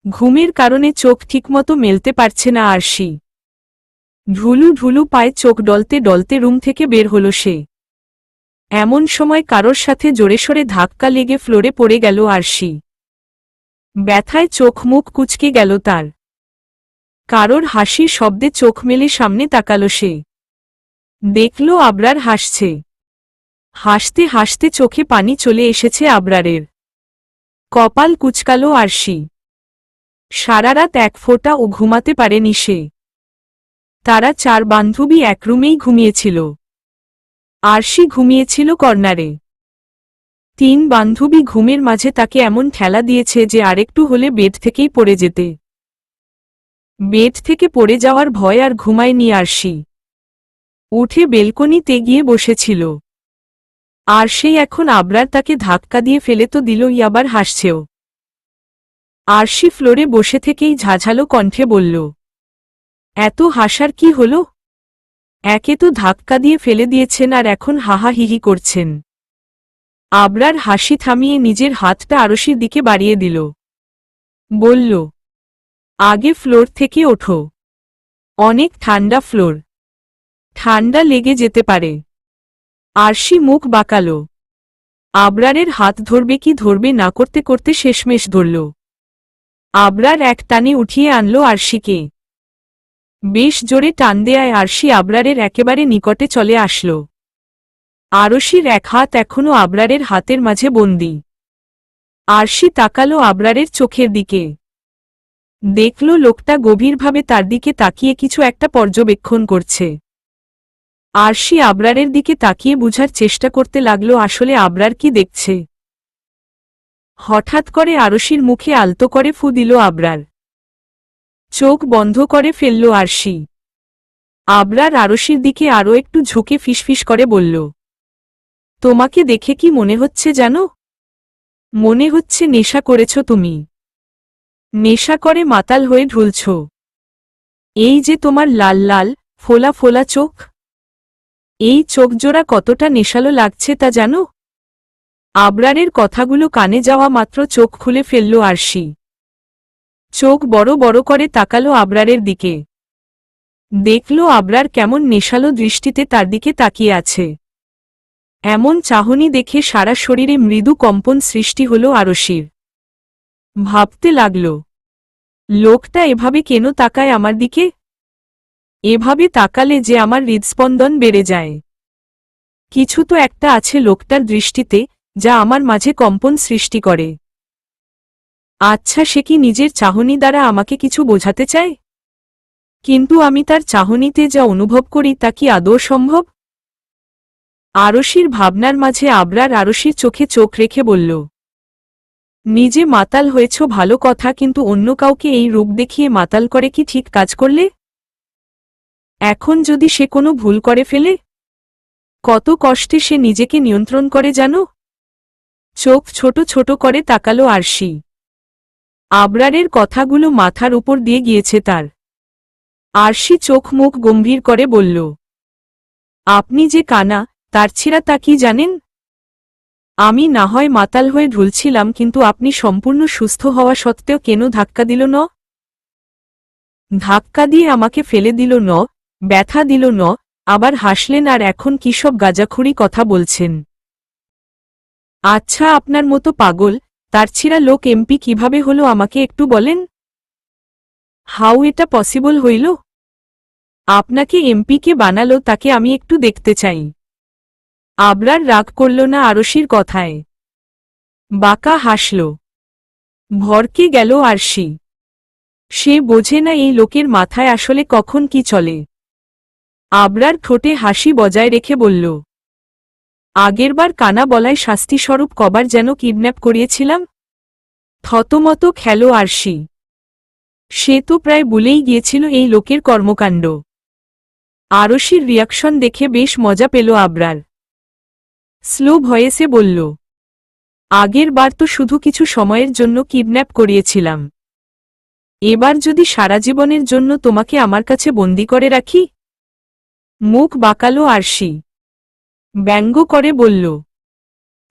ঘুমের কারণে চোখ ঠিকমতো মেলতে পারছে না আরশি। ঢুলু ঢুলু পায়ে চোখ ডলতে ডলতে রুম থেকে বের হল সে। এমন সময় কারোর সাথে জোরেশোরে ধাক্কা লেগে ফ্লোরে পড়ে গেল আরশি। ব্যথায় চোখ মুখ কুঁচকে গেল তার। কারোর হাসির শব্দে চোখ মেলে সামনে তাকাল সে। দেখল আবরার হাসছে। হাসতে হাসতে চোখে পানি চলে এসেছে আবরারের। কপাল কুঁচকাল আরশি। সারারাত এক ফোঁটাও ঘুমাতে পারেনি সে। তারা চার বান্ধবী এক রুমেই ঘুমিয়েছিল। আরশি ঘুমিয়েছিল কর্নারে। তিন বান্ধবী ঘুমের মাঝে তাকে এমন ঠেলা দিয়েছে যে আরেকটু হলে বেড থেকেই পড়ে যেতে। বেড থেকে পড়ে যাওয়ার ভয় আর ঘুমায়নি আরশি। উঠে বেলকনিতে গিয়ে বসেছিল। আর সেই এখন আবরার তাকে ধাক্কা দিয়ে ফেলে তো দিলই, আবার হাসছেও। আরশি ফ্লোরে বসে থেকেই ঝাঝালো কণ্ঠে বলল, এত হাসার কি হল? একে তো ধাক্কা দিয়ে ফেলে দিয়েছেন আর এখন হাহাহিহি করছেন। আবরার হাসি থামিয়ে নিজের হাতটা আরশির দিকে বাড়িয়ে দিল। বলল, আগে ফ্লোর থেকে ওঠো। অনেক ঠান্ডা ফ্লোর, ঠান্ডা লেগে যেতে পারে। আরশি মুখ বাঁকাল। আবরারের হাত ধরবে কি ধরবে না করতে করতে শেষমেশ ধরল। আবরার এক টানে উঠিয়ে আনল আরশিকে। বেশ জোরে টান দেয়ায় আরশি আবরারের একেবারে নিকটে চলে আসল। আরশির এক হাত এখনো আবরারের হাতের মাঝে বন্দী। আরশি তাকালো আবরারের চোখের দিকে। দেখল লোকটা গভীরভাবে তার দিকে তাকিয়ে কিছু একটা পর্যবেক্ষণ করছে। আরশি আবরারের দিকে তাকিয়ে বুঝার চেষ্টা করতে লাগল আসলে আবরার কি দেখছে। হঠাৎ করে আরশির মুখে আলতো করে ফু দিল আবরার। চোখ বন্ধ করে ফেলল আরশি। আবরার আরশির দিকে আরও একটু ঝুঁকে ফিসফিস করে বলল, তোমাকে দেখে কি মনে হচ্ছে জানো? মনে হচ্ছে নেশা করেছ তুমি। নেশা করে মাতাল হয়ে ঢুলছ। এই যে তোমার লাল লাল ফোলা ফোলা চোখ, এই চোখজোড়া কতটা নেশালো লাগছে তা জানো? আবরারের কথাগুলো কানে যাওয়া মাত্র চোখ খুলে ফেলল আরশি। চোখ বড় বড় করে তাকালো আবরারের দিকে। দেখল আবরার কেমন নেশালো দৃষ্টিতে তার দিকে তাকিয়ে আছে। এমন চাহনি দেখে সারা শরীরে মৃদু কম্পন সৃষ্টি হল আরশির। ভাবতে লাগল, লোকটা এভাবে কেন তাকায় আমার দিকে? এভাবে তাকালে যে আমার হৃদস্পন্দন বেড়ে যায়। কিছু তো একটা আছে লোকটার দৃষ্টিতে যা আমার মাঝে কম্পন সৃষ্টি করে। আচ্ছা, সে কি নিজের চাহনি দ্বারা আমাকে কিছু বোঝাতে চায়? কিন্তু আমি তার চাহনিতে যা অনুভব করি তা কি আদৌ সম্ভব? আরশির ভাবনার মাঝে আবরার আরশির চোখে চোখ রেখে বলল, নিজে মাতাল হয়েছ ভালো কথা, কিন্তু অন্য কাউকে এই রূপ দেখিয়ে মাতাল করে কি ঠিক কাজ করলে? এখন যদি সে কোনো ভুল করে ফেলে? কত কষ্টে সে নিজেকে নিয়ন্ত্রণ করে জানো? চোখ ছোট ছোট করে তাকালো আরশি। আবরারের কথাগুলো মাথার উপর দিয়ে গিয়েছে তার। আরশি চোখ মুখ গম্ভীর করে বলল, আপনি যে কানা তার ছিঁড়া তা কি জানেন? আমি না হয় মাতাল হয়ে ঢুলছিলাম, কিন্তু আপনি সম্পূর্ণ সুস্থ হওয়া সত্ত্বেও কেন ধাক্কা দিল ন? ধাক্কা দিয়ে আমাকে ফেলে দিল ন, ব্যথা দিল ন, আবার হাসলেন আর এখন কি সব গাঁজাখুরি কথা বলছেন? আচ্ছা, আপনার মতো পাগল তার ছিঁড়া লোক এমপি কিভাবে হলো আমাকে একটু বলেন। হাউ এটা পসিবল হইল? আপনাকে এমপি কে বানালো তাকে আমি একটু দেখতে চাই। আবরার রাগ করল না আরশির কথায়। বাঁকা হাসল। ভরকে গেল আরশি। সে বোঝে না এই লোকের মাথায় আসলে কখন কি চলে। আবরার ঠোঁটে হাসি বজায় রেখে বলল, আগেরবার কানা বলায় শাস্তিস্বরূপ কবার যেন কিডন্যাপ করিয়েছিলাম। থতমত খেল আরশি। সে তো প্রায় ভুলেই গিয়েছিল এই লোকের কর্মকাণ্ড। আরশির রিয়াকশন দেখে বেশ মজা পেল আবরার। স্লো ভয়েসে বলল, আগের বার তো শুধু কিছু সময়ের জন্য কিডন্যাপ করিয়েছিলাম। এবার যদি সারা জীবনের জন্য তোমাকে আমার কাছে বন্দি করে রাখি? মুখ বাঁকালো আরশি। ব্যঙ্গ করে বলল,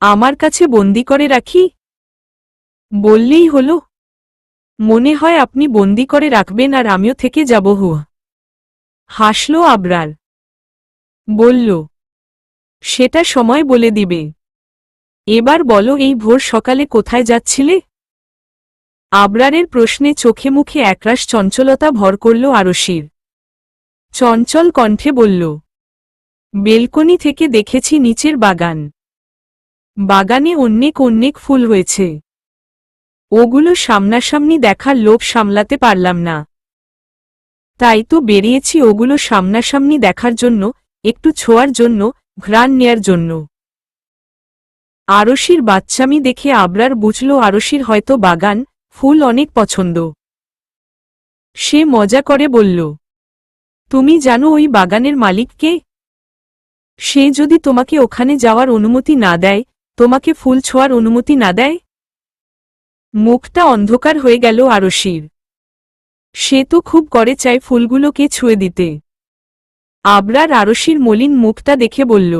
আমার কাছে বন্দি করে রাখি? বললেই হলো। মনে হয় আপনি বন্দি করে রাখবেন আর আমিও থেকে যাব। হাসল আবরার। বলল, সেটা সময় বলে দিবে। এবার বলো, এই ভোর সকালে কোথায় যাচ্ছিলে? আবরারের প্রশ্নে চোখে মুখে একরাশ চঞ্চলতা ভর করল আরশির। চঞ্চল কণ্ঠে বলল, বেলকনি থেকে দেখেছি নিচের বাগান। বাগানে অনেক অনেক ফুল হয়েছে। ওগুলো সামনাসামনি দেখার লোভ সামলাতে পারলাম না, তাই তো বেরিয়েছি ওগুলো সামনাসামনি দেখার জন্য, একটু ছোঁয়ার জন্য, ঘ্রাণ নেয়ার জন্য। আরশির বাচ্চামি দেখে আবরার বুঝল আরশির হয়তো বাগান, ফুল অনেক পছন্দ। সে মজা করে বলল, তুমি জানো ওই বাগানের মালিক কে? সে যদি তোমাকে ওখানে যাওয়ার অনুমতি না দেয়, তোমাকে ফুল ছোঁয়ার অনুমতি না দেয়? মুখটা অন্ধকার হয়ে গেল আরশির। সে তো খুব করে চায় ফুলগুলোকে ছুঁয়ে দিতে। আবরার আরশির মলিন মুখটা দেখে বলল,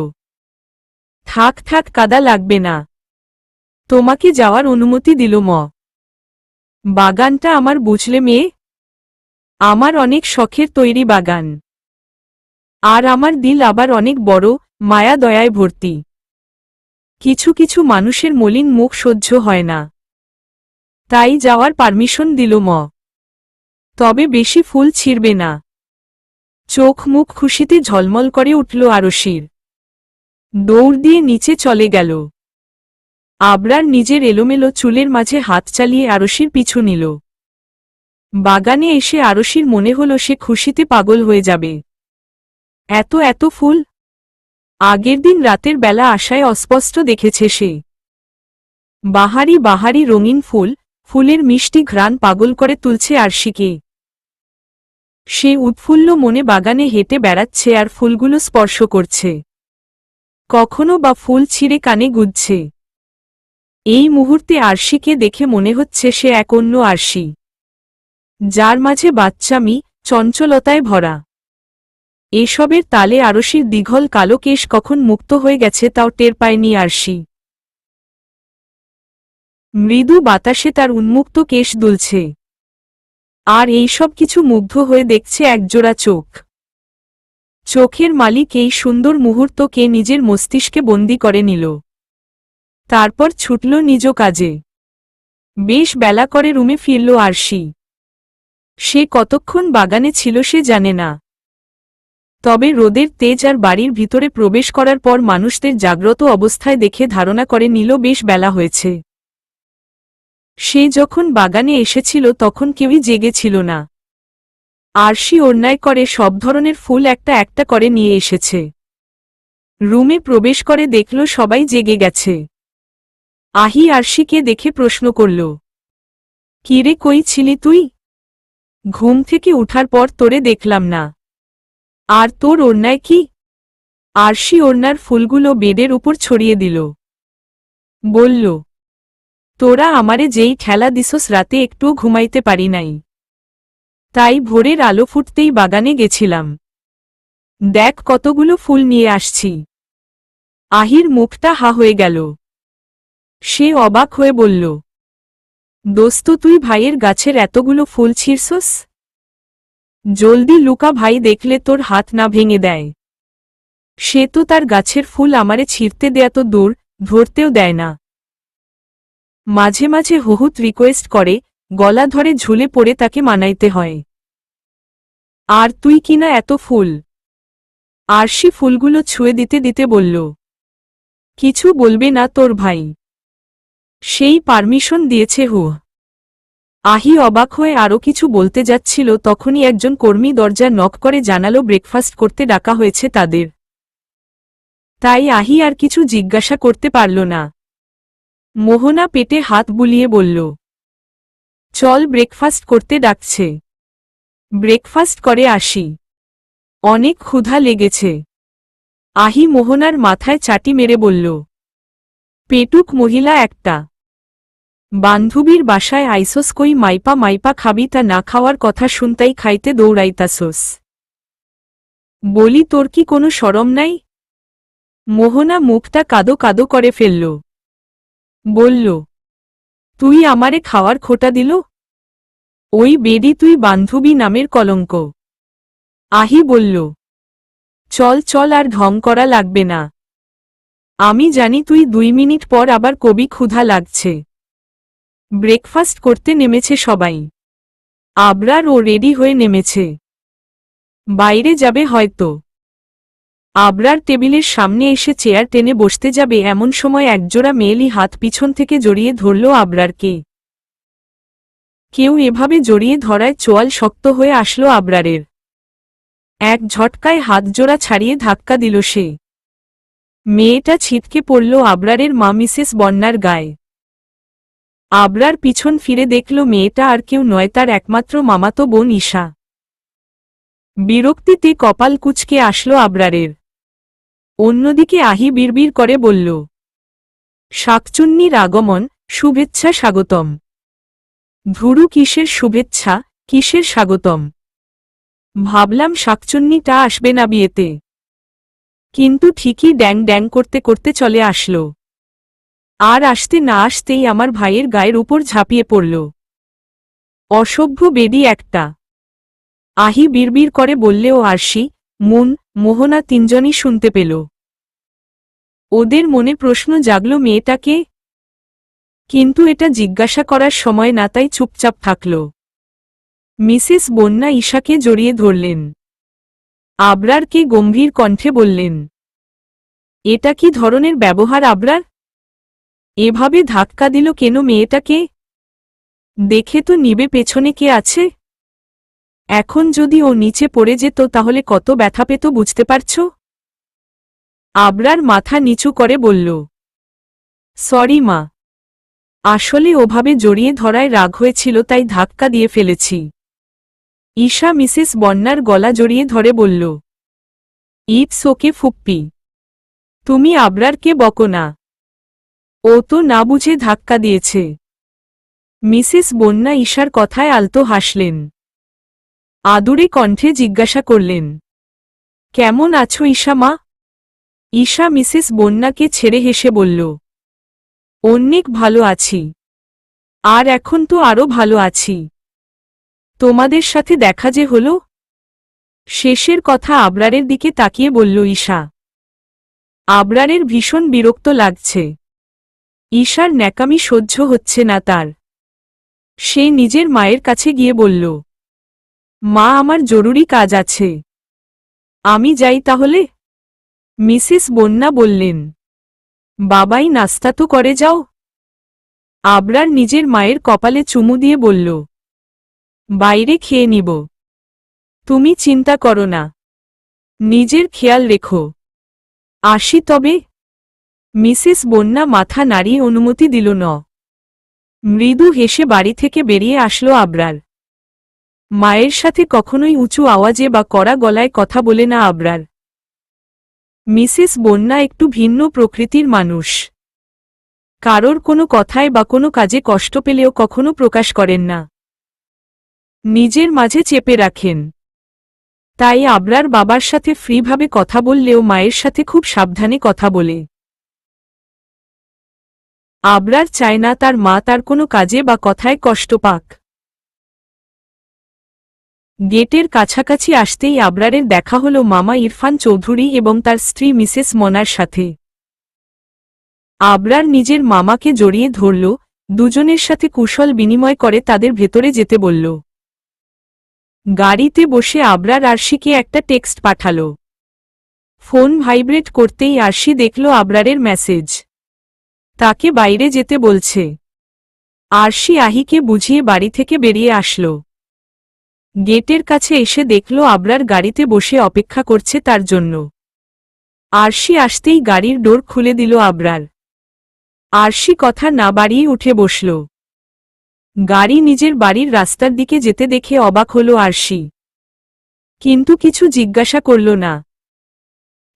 থাক থাক, কাদা লাগবে না। তোমাকে যাওয়ার অনুমতি দিল বাগানটা আমার, বুঝলে মেয়ে? আমার অনেক শখের তৈরি বাগান। আর আমার দিল আবার অনেক বড়, মায়া দয়ায় ভর্তি। কিছু কিছু মানুষের মলিন মুখ সহ্য হয় না, তাই যাওয়ার পারমিশন দিল তবে বেশি ফুল ছিঁড়বে না। চোখ মুখ খুশিতে ঝলমল করে উঠল আরশির। দৌড় দিয়ে নিচে চলে গেল। আবরার নিজের এলোমেলো চুলের মাঝে হাত চালিয়ে আরশির পিছু নিল। বাগানে এসে আরশির মনে হল সে খুশিতে পাগল হয়ে যাবে। এত এত ফুল! আগের দিন রাতের বেলা আশায় অস্পষ্ট দেখেছে সে। বাহারি বাহারি রঙিন ফুল, ফুলের মিষ্টি ঘ্রাণ পাগল করে তুলছে আরশিকে। সে উৎফুল্ল মনে বাগানে হেঁটে বেড়াচ্ছে আর ফুলগুলো স্পর্শ করছে। কখনো বা ফুল ছিঁড়ে কানে গুজছে। এই মুহূর্তে আরশিকে দেখে মনে হচ্ছে সে এক অন্য আরশি, যার মাঝে বাচ্চামি, চঞ্চলতায় ভরা। এসবের তালে আরশির দীঘল কালো কেশ কখন মুক্ত হয়ে গেছে তাও টের পায়নি আরশি। মৃদু বাতাসে তার উন্মুক্ত কেশ দুলছে। আর এই সব কিছু মুগ্ধ হয়ে দেখছে একজোড়া চোখ। চোখের মালিক এই সুন্দর মুহূর্তকে নিজের মস্তিষ্কে বন্দী করে নিল। তারপর ছুটল নিজ কাজে। বেশ বেলা করে রুমে ফিরল আরশি। সে কতক্ষণ বাগানে ছিল সে জানে না। তবে রোদের তেজ আর বাড়ির ভিতরে প্রবেশ করার পর মানুষদের জাগ্রত অবস্থায় দেখে ধারণা করে নিল বেশ বেলা হয়েছে। সে যখন বাগানে এসেছিল তখন কেউই জেগে ছিল না। আরশি অন্যায় করে সব ধরনের ফুল একটা একটা করে নিয়ে এসেছে। রুমে প্রবেশ করে দেখল সবাই জেগে গেছে। আহি আরশিকে দেখে প্রশ্ন করল, কিরে, কই ছিলি তুই? ঘুম থেকে উঠার পর তোরে দেখলাম না। আর তোর ওড়নায় কি? আরশি ওড়নার ফুলগুলো বেডের উপর ছড়িয়ে দিল। বলল, তোরা আমারে যেই ঠেলা দিছস রাতে একটুও ঘুমাইতে পারি নাই। তাই ভোরের আলো ফুটতেই বাগানে গেছিলাম। দেখ কতগুলো ফুল নিয়ে আসছি। আহির মুখটা হা হয়ে গেল। সে অবাক হয়ে বলল, দোস্ত, তুই ভাইয়ের গাছের এতগুলো ফুল ছিঁড়ছস? জলদি লুকা, ভাই দেখলে তোর হাত না ভেঙে দেয়। সে তো তার গাছের ফুল আমারে ছিঁড়তে দেয়া তো দূর, ধরতেও দেয় না। মাঝে মাঝে বহুত রিকোয়েস্ট করে, গলা ধরে ঝুলে পড়ে তাকে মানাইতে হয়। আর তুই কিনা এত ফুল! আরশি ফুলগুলো ছুঁয়ে দিতে দিতে বলল, কিছু বলবে না তোর ভাই? সেই পারমিশন দিয়েছে। আহি অবাক হয়ে আরও কিছু বলতে যাচ্ছিল তখনই একজন কর্মী দরজা নক করে জানালো ব্রেকফাস্ট করতে ডাকা হয়েছে তাদের। তাই আহি আর কিছু জিজ্ঞাসা করতে পারল না। মোহনা পেটে হাত বুলিয়ে বলল, চল, ব্রেকফাস্ট করতে ডাকছে। ব্রেকফাস্ট করে আসি, অনেক ক্ষুধা লেগেছে। আহি মোহনার মাথায় চাটি মেরে বলল, পেটুক মহিলা একটা। বান্ধবীর বাসায় আইসোস, কই মাইপা মাইপা খাবি, তা না খাওয়ার কথা শুনতাই খাইতে দৌড়াইতাসোস। বলি, তোর কি কোনো শরম নাই? মোহনা মুখটা কাদো কাদো করে ফেলল। বলল, তুই আমারে খাওয়ার খোটা দিল? ওই বেডি তুই বান্ধবী নামের কলঙ্ক। আহি বলল, চল চল আর ঢং করা লাগবে না। আমি জানি তুই 2 মিনিট পর আবার কবি ক্ষুধা লাগছে। ব্রেকফাস্ট করতে নেমেছে সবাই। আবরার ও রেডি হয়ে নেমেছে, বাইরে যাবে হয়তো। আবরার টেবিলের সামনে এসে চেয়ার টেনে বসতে যাবে এমন সময় একজোড়া মেয়েলি হাত পিছন থেকে জড়িয়ে ধরল আবরারকে। কেউ এভাবে জড়িয়ে ধরায় চোয়াল শক্ত হয়ে আসলো আবরারের। এক ঝটকায় হাতজোড়া ছাড়িয়ে ধাক্কা দিল সে। মেয়েটা ছিটকে পড়ল আবরারের মা মিসেস বন্যার গায়ে। আবরার পিছন ফিরে দেখল মেয়েটা আর কেউ নয়, তার একমাত্র মামাতো বোন ঈশা। বিরক্তিতে কপাল কুঁচকে আসলো আবরারের। অন্যদিকে আহি বিড়বিড় করে বলল, শাকচুন্নির আগমন, শুভেচ্ছা স্বাগতম। ধুরু, কিসের শুভেচ্ছা, কিসের স্বাগতম? ভাবলাম শাকচুন্নিটা আসবে না বিয়েতে, কিন্তু ঠিকই ড্যাং ড্যাং করতে করতে চলে আসলো। আর আসতে না আসতেই আমার ভাইয়ের গায়ের উপর ঝাঁপিয়ে পড়ল। অসভ্য বেডি একটা। আহি বিড়বিড় করে বললেও আরশি, মুন, মোহনা তিনজনই শুনতে পেল। ওদের মনে প্রশ্ন জাগল মেয়েটাকে, কিন্তু এটা জিজ্ঞাসা করার সময় না, তাই চুপচাপ থাকল। মিসেস বন্যা ঈশাকে জড়িয়ে ধরলেন। আবরারকে গম্ভীর কণ্ঠে বললেন, এটা কি ধরনের ব্যবহার আবরার? এভাবে ধাক্কা দিল কেন মেয়েটাকে? দেখে তো নিবে পেছনে কে আছে। এখন যদি ও নিচে পড়ে যেত তাহলে কত ব্যথা পেত বুঝতে পারছ? আবরার মাথা নিচু করে বলল, সরি মা, আসলে ওভাবে জড়িয়ে ধরায় রাগ হয়েছিল তাই ধাক্কা দিয়ে ফেলেছি। ঈশা মিসেস বন্যার গলা জড়িয়ে ধরে বলল, ইটস ওকে ফুপ্পি, তুমি আবরারকে বকো না, ও তো না বুঝে ধাক্কা দিয়েছে। মিসেস বন্যা ঈশার কথায় আলতো হাসলেন। আদুরে কণ্ঠে জিজ্ঞাসা করলেন, কেমন আছো ঈশা মা? ঈশা মিসেস বন্যাকে ছেড়ে হেসে বলল, অনেক ভালো আছি, আর এখন তো আরো ভালো আছি। তোমাদের সাথে দেখা যে হলো। শেষের কথা আবরারের দিকে তাকিয়ে বলল ঈশা। আবরারের ভীষণ বিরক্ত লাগছে। ঈশার ন্যাকামি সহ্য হচ্ছে না তার। সে নিজের মায়ের কাছে গিয়ে বলল, মা, আমার জরুরি কাজ আছে, আমি যাই তাহলে। মিসেস বন্যা বললেন, বাবাই নাস্তা তো করে যাও। আবরার নিজের মায়ের কপালে চুমু দিয়ে বলল, বাইরে খেয়ে নিব, তুমি চিন্তা করো না, নিজের খেয়াল রেখো, আসি তবে। মিসেস বন্যা মাথা নাড়িয়ে অনুমতি দিল না। মৃদু হেসে বাড়ি থেকে বেরিয়ে আসলো আবরার। মায়ের সাথে কখনোই উঁচু আওয়াজে বা কড়া গলায় কথা বলে না আবরার। মিসেস বন্যা একটু ভিন্ন প্রকৃতির মানুষ। কারোর কোনো কথায় বা কোনো কাজে কষ্ট পেলেও কখনো প্রকাশ করেন না, নিজের মাঝে চেপে রাখেন। তাই আবরার বাবার সাথে ফ্রিভাবে কথা বললেও মায়ের সাথে খুব সাবধানে কথা বলে। আবরার চায় না তার মা তার কোনো কাজে বা কথায় কষ্ট পাক। গেটের কাছাকাছি আসতেই আবরারের দেখা হল মামা ইরফান চৌধুরী এবং তার স্ত্রী মিসেস মনার সাথে। আবরার নিজের মামাকে জড়িয়ে ধরল, দুজনের সাথে কুশল বিনিময় করে তাদের ভেতরে যেতে বলল। গাড়িতে বসে আবরার আরশিকে একটা টেক্সট পাঠাল। ফোন ভাইব্রেট করতেই আরশি দেখল আবরারের মেসেজ। তাকে বাইরে যেতে বলছে। আরশি আহিকে বুঝিয়ে বাড়ি থেকে বেরিয়ে আসল। গেটের কাছে এসে দেখল আবরার গাড়িতে বসে অপেক্ষা করছে তার জন্য। আরশি আসতেই গাড়ির ডোর খুলে দিল আবরার। আরশি কথা না বাড়িয়ে উঠে বসল। গাড়ি নিজের বাড়ির রাস্তার দিকে যেতে দেখে অবাক হল আরশি, কিন্তু কিছু জিজ্ঞাসা করল না।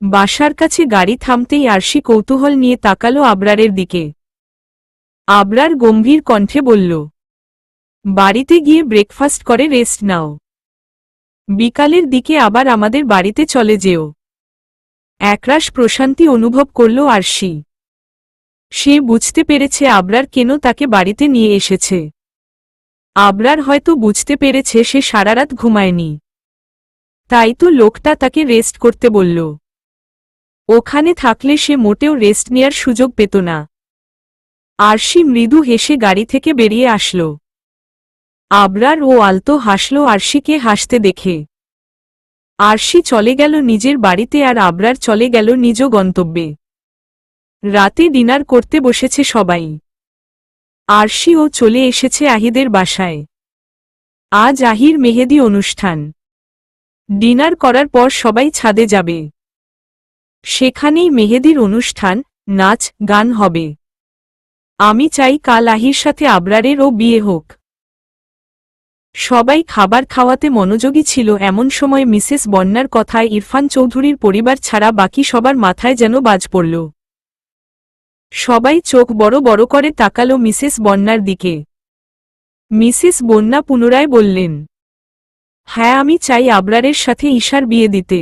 বাসার কাছে গাড়ি থামতেই আরশি কৌতূহল নিয়ে তাকালো আবরারের দিকে। আবরার গম্ভীর কণ্ঠে বলল, বাড়িতে গিয়ে ব্রেকফাস্ট করে রেস্ট নাও, বিকালের দিকে আবার আমাদের বাড়িতে চলে যেও। একরাশ প্রশান্তি অনুভব করল আরশি। সে বুঝতে পেরেছে আবরার কেন তাকে বাড়িতে নিয়ে এসেছে। আবরার হয়তো বুঝতে পেরেছে সে সারারাত ঘুমায়নি, তাই তো লোকটা তাকে রেস্ট করতে বলল। ওখানে থাকলে সে মোটেও রেস্ট নেয়ার সুযোগ পেত না। আরশি মৃদু হেসে গাড়ি থেকে বেরিয়ে আসল। আবরার ও আলতো হাসল আরশিকে হাসতে দেখে। আরশি চলে গেল নিজের বাড়িতে আর আবরার চলে গেল নিজ গন্তব্যে। রাতে ডিনার করতে বসেছে সবাই। আরশিও চলে এসেছে আহিদের বাসায়। আজ আহির মেহেদি অনুষ্ঠান। ডিনার করার পর সবাই ছাদে যাবে। সেখানেই মেহেদির অনুষ্ঠান, নাচ গান হবে। আমি চাই কাল আহির সাথে আবরারেরও বিয়ে হোক। সবাই খাবার খাওয়াতে মনোযোগী ছিল এমন সময় মিসেস বন্যার কথায় ইরফান চৌধুরীর পরিবার ছাড়া বাকি সবার মাথায় যেন বাজ পড়ল। সবাই চোখ বড় বড় করে তাকালো মিসেস বন্যার দিকে। মিসেস বন্যা পুনরায় বললেন, হ্যাঁ, আমি চাই আবরারের সাথে ঈশার বিয়ে দিতে।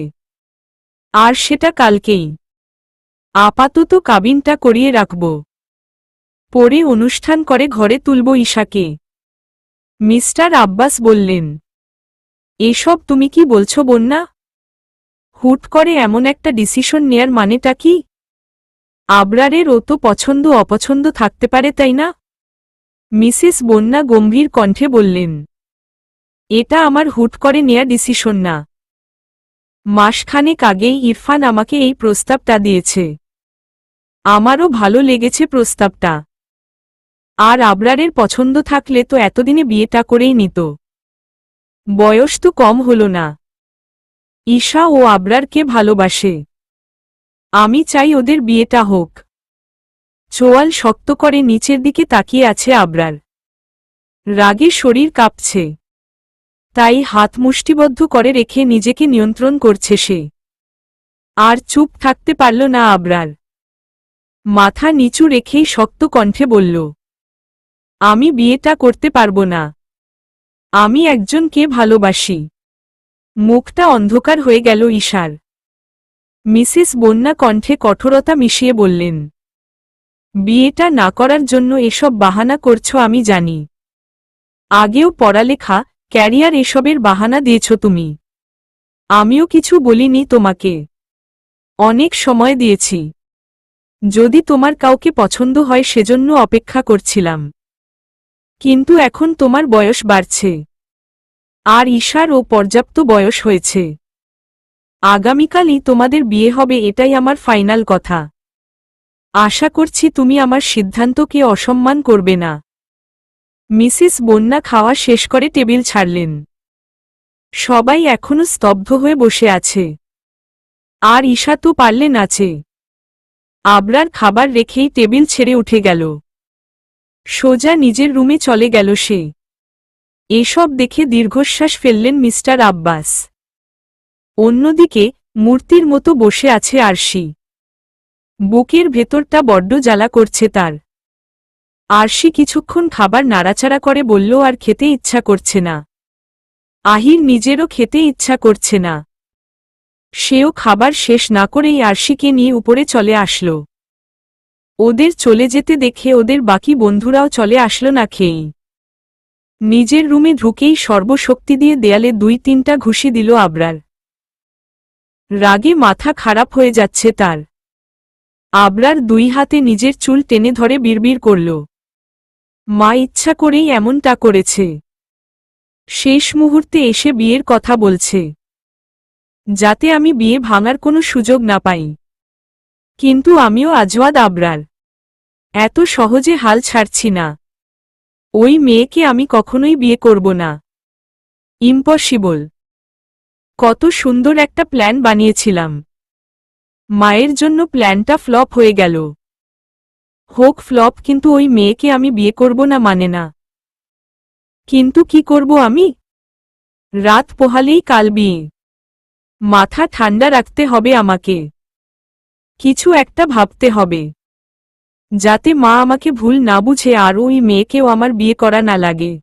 আর সেটা কালকেই। আপাতত কাবিনটা করিয়ে রাখব, পরে অনুষ্ঠান করে ঘরে তুলব ঈশাকে। মিস্টার আব্বাস বললেন, এসব তুমি কি বলছো বন্যা? হুট করে এমন একটা ডিসিশন নেয়ার মানেটা কি? আবরারের ও তো পছন্দ অপছন্দ থাকতে পারে, তাই না? মিসেস বন্যা গম্ভীর কণ্ঠে বললেন, এটা আমার হুট করে নেয়া ডিসিশন না। মাসখানেক আগেই ইরফান আমাকে এই প্রস্তাবটা দিয়েছে। আমারও ভালো লেগেছে প্রস্তাবটা। আর আবরারের পছন্দ থাকলে তো এতদিনে বিয়েটা করেই নিত। বয়স তো কম হল না। ঈশা ও আবরারকে ভালোবাসে। আমি চাই ওদের বিয়েটা হোক। চোয়াল শক্ত করে নিচের দিকে তাকিয়ে আছে আবরার। রাগে শরীর কাঁপছে, তাই হাত মুষ্টিবদ্ধ করে রেখে নিজেকে নিয়ন্ত্রণ করছে সে। আর চুপ থাকতে পারল না আবরার। মাথা নিচু রেখেই শক্ত কণ্ঠে বলল, আমি বিয়েটা করতে পারব না। আমি একজনকে ভালোবাসি। মুখটা অন্ধকার হয়ে গেল ঈশার। মিসেস বন্যা কণ্ঠে কঠোরতা মিশিয়ে বললেন, বিয়েটা না করার জন্য এসব বাহানা করছো আমি জানি। আগেও পড়ালেখা, ক্যারিয়ার এসবের বাহানা দিয়েছ তুমি। আমিও কিছু বলিনি তোমাকে। অনেক সময় দিয়েছি। যদি তোমার কাউকে পছন্দ হয় সেজন্য অপেক্ষা করছিলাম। কিন্তু এখন তোমার বয়স বাড়ছে। আর ঈশারও পর্যাপ্ত বয়স হয়েছে। আগামীকালই তোমাদের বিয়ে হবে, এটাই আমার ফাইনাল কথা। আশা করছি তুমি আমার সিদ্ধান্তকে অসম্মান করবে না। মিসেস বন্যা খাওয়া শেষ করে টেবিল ছাড়লেন। সবাই এখনো স্তব্ধ হয়ে বসে আছে। আর ঈশা তো পারলে নাচে। আবরার খাবার রেখেই টেবিল ছেড়ে উঠে গেল। সোজা নিজের রুমে চলে গেল সে। এসব দেখে দীর্ঘশ্বাস ফেললেন মিস্টার আব্বাস। অন্যদিকে মূর্তির মতো বসে আছে আরশি। বুকের ভেতরটা বড্ড জ্বালা করছে তার। আরশি কিছুক্ষণ খাবার নাড়াচাড়া করে বলল, আর খেতে ইচ্ছা করছে না। আহির নিজেরও খেতে ইচ্ছা করছে না। সেও খাবার শেষ না করেই আরশিকে নিয়ে উপরে চলে আসল। ওদের চলে যেতে দেখে ওদের বাকি বন্ধুরাও চলে আসলো না খেয়েই। নিজের রুমে ঢুকেই সর্বশক্তি দিয়ে দেয়ালে ২-৩টা ঘুষি দিল আবরার। রাগে মাথা খারাপ হয়ে যাচ্ছে তার। আবরার ২ হাতে নিজের চুল টেনে ধরে বিড়বিড় করল, মা ইচ্ছা করেই এমনটা করেছে। শেষ মুহূর্তে এসে বিয়ের কথা বলছে, যাতে আমি বিয়ে ভাঙার কোনো সুযোগ না পাই। কিন্তু আমিও আজওয়াদ আবরার। এত সহজে হাল ছাড়ছি না। ওই মেয়েকে আমি কখনোই বিয়ে করব না। ইম্পসিবল। কত সুন্দর একটা প্ল্যান বানিয়েছিলাম। মায়ের জন্য প্ল্যানটা ফ্লপ হয়ে গেল। হোক ফ্লপ, কিন্তু ওই মেয়েকে আমি বিয়ে করব না মানে না। কিন্তু কি করব আমি? রাত পোহালেই কাল বিয়ে। মাথা ঠান্ডা রাখতে হবে আমাকে। কিছু একটা ভাবতে হবে, যাতে মা আমাকে ভুল না বুঝে আর ওই মেয়েকেও আমার বিয়ে করা না লাগে।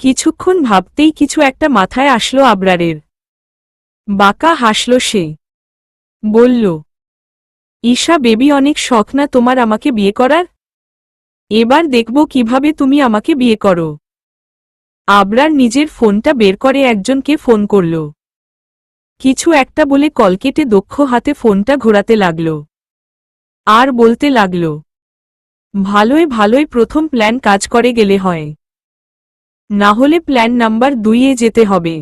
কিছুক্ষণ ভাবতেই কিছু একটা মাথায় আসলো আবরারের। বাঁকা হাসল সে। বলল, ঈশা বেবি, অনেক শখ না তোমার আমাকে বিয়ে করার? এবার দেখব কিভাবে তুমি আমাকে বিয়ে করো। আবরার নিজের ফোনটা বের করে একজনকে ফোন করল। কিছু একটা বলে কল কেটে দক্ষ হাতে ফোনটা ঘোরাতে লাগল। আর বলতে লাগল, ভালোই ভালোই প্রথম প্ল্যান কাজ করে গেলে হয়, না হলে প্ল্যান নাম্বার 2-এ যেতে হবে।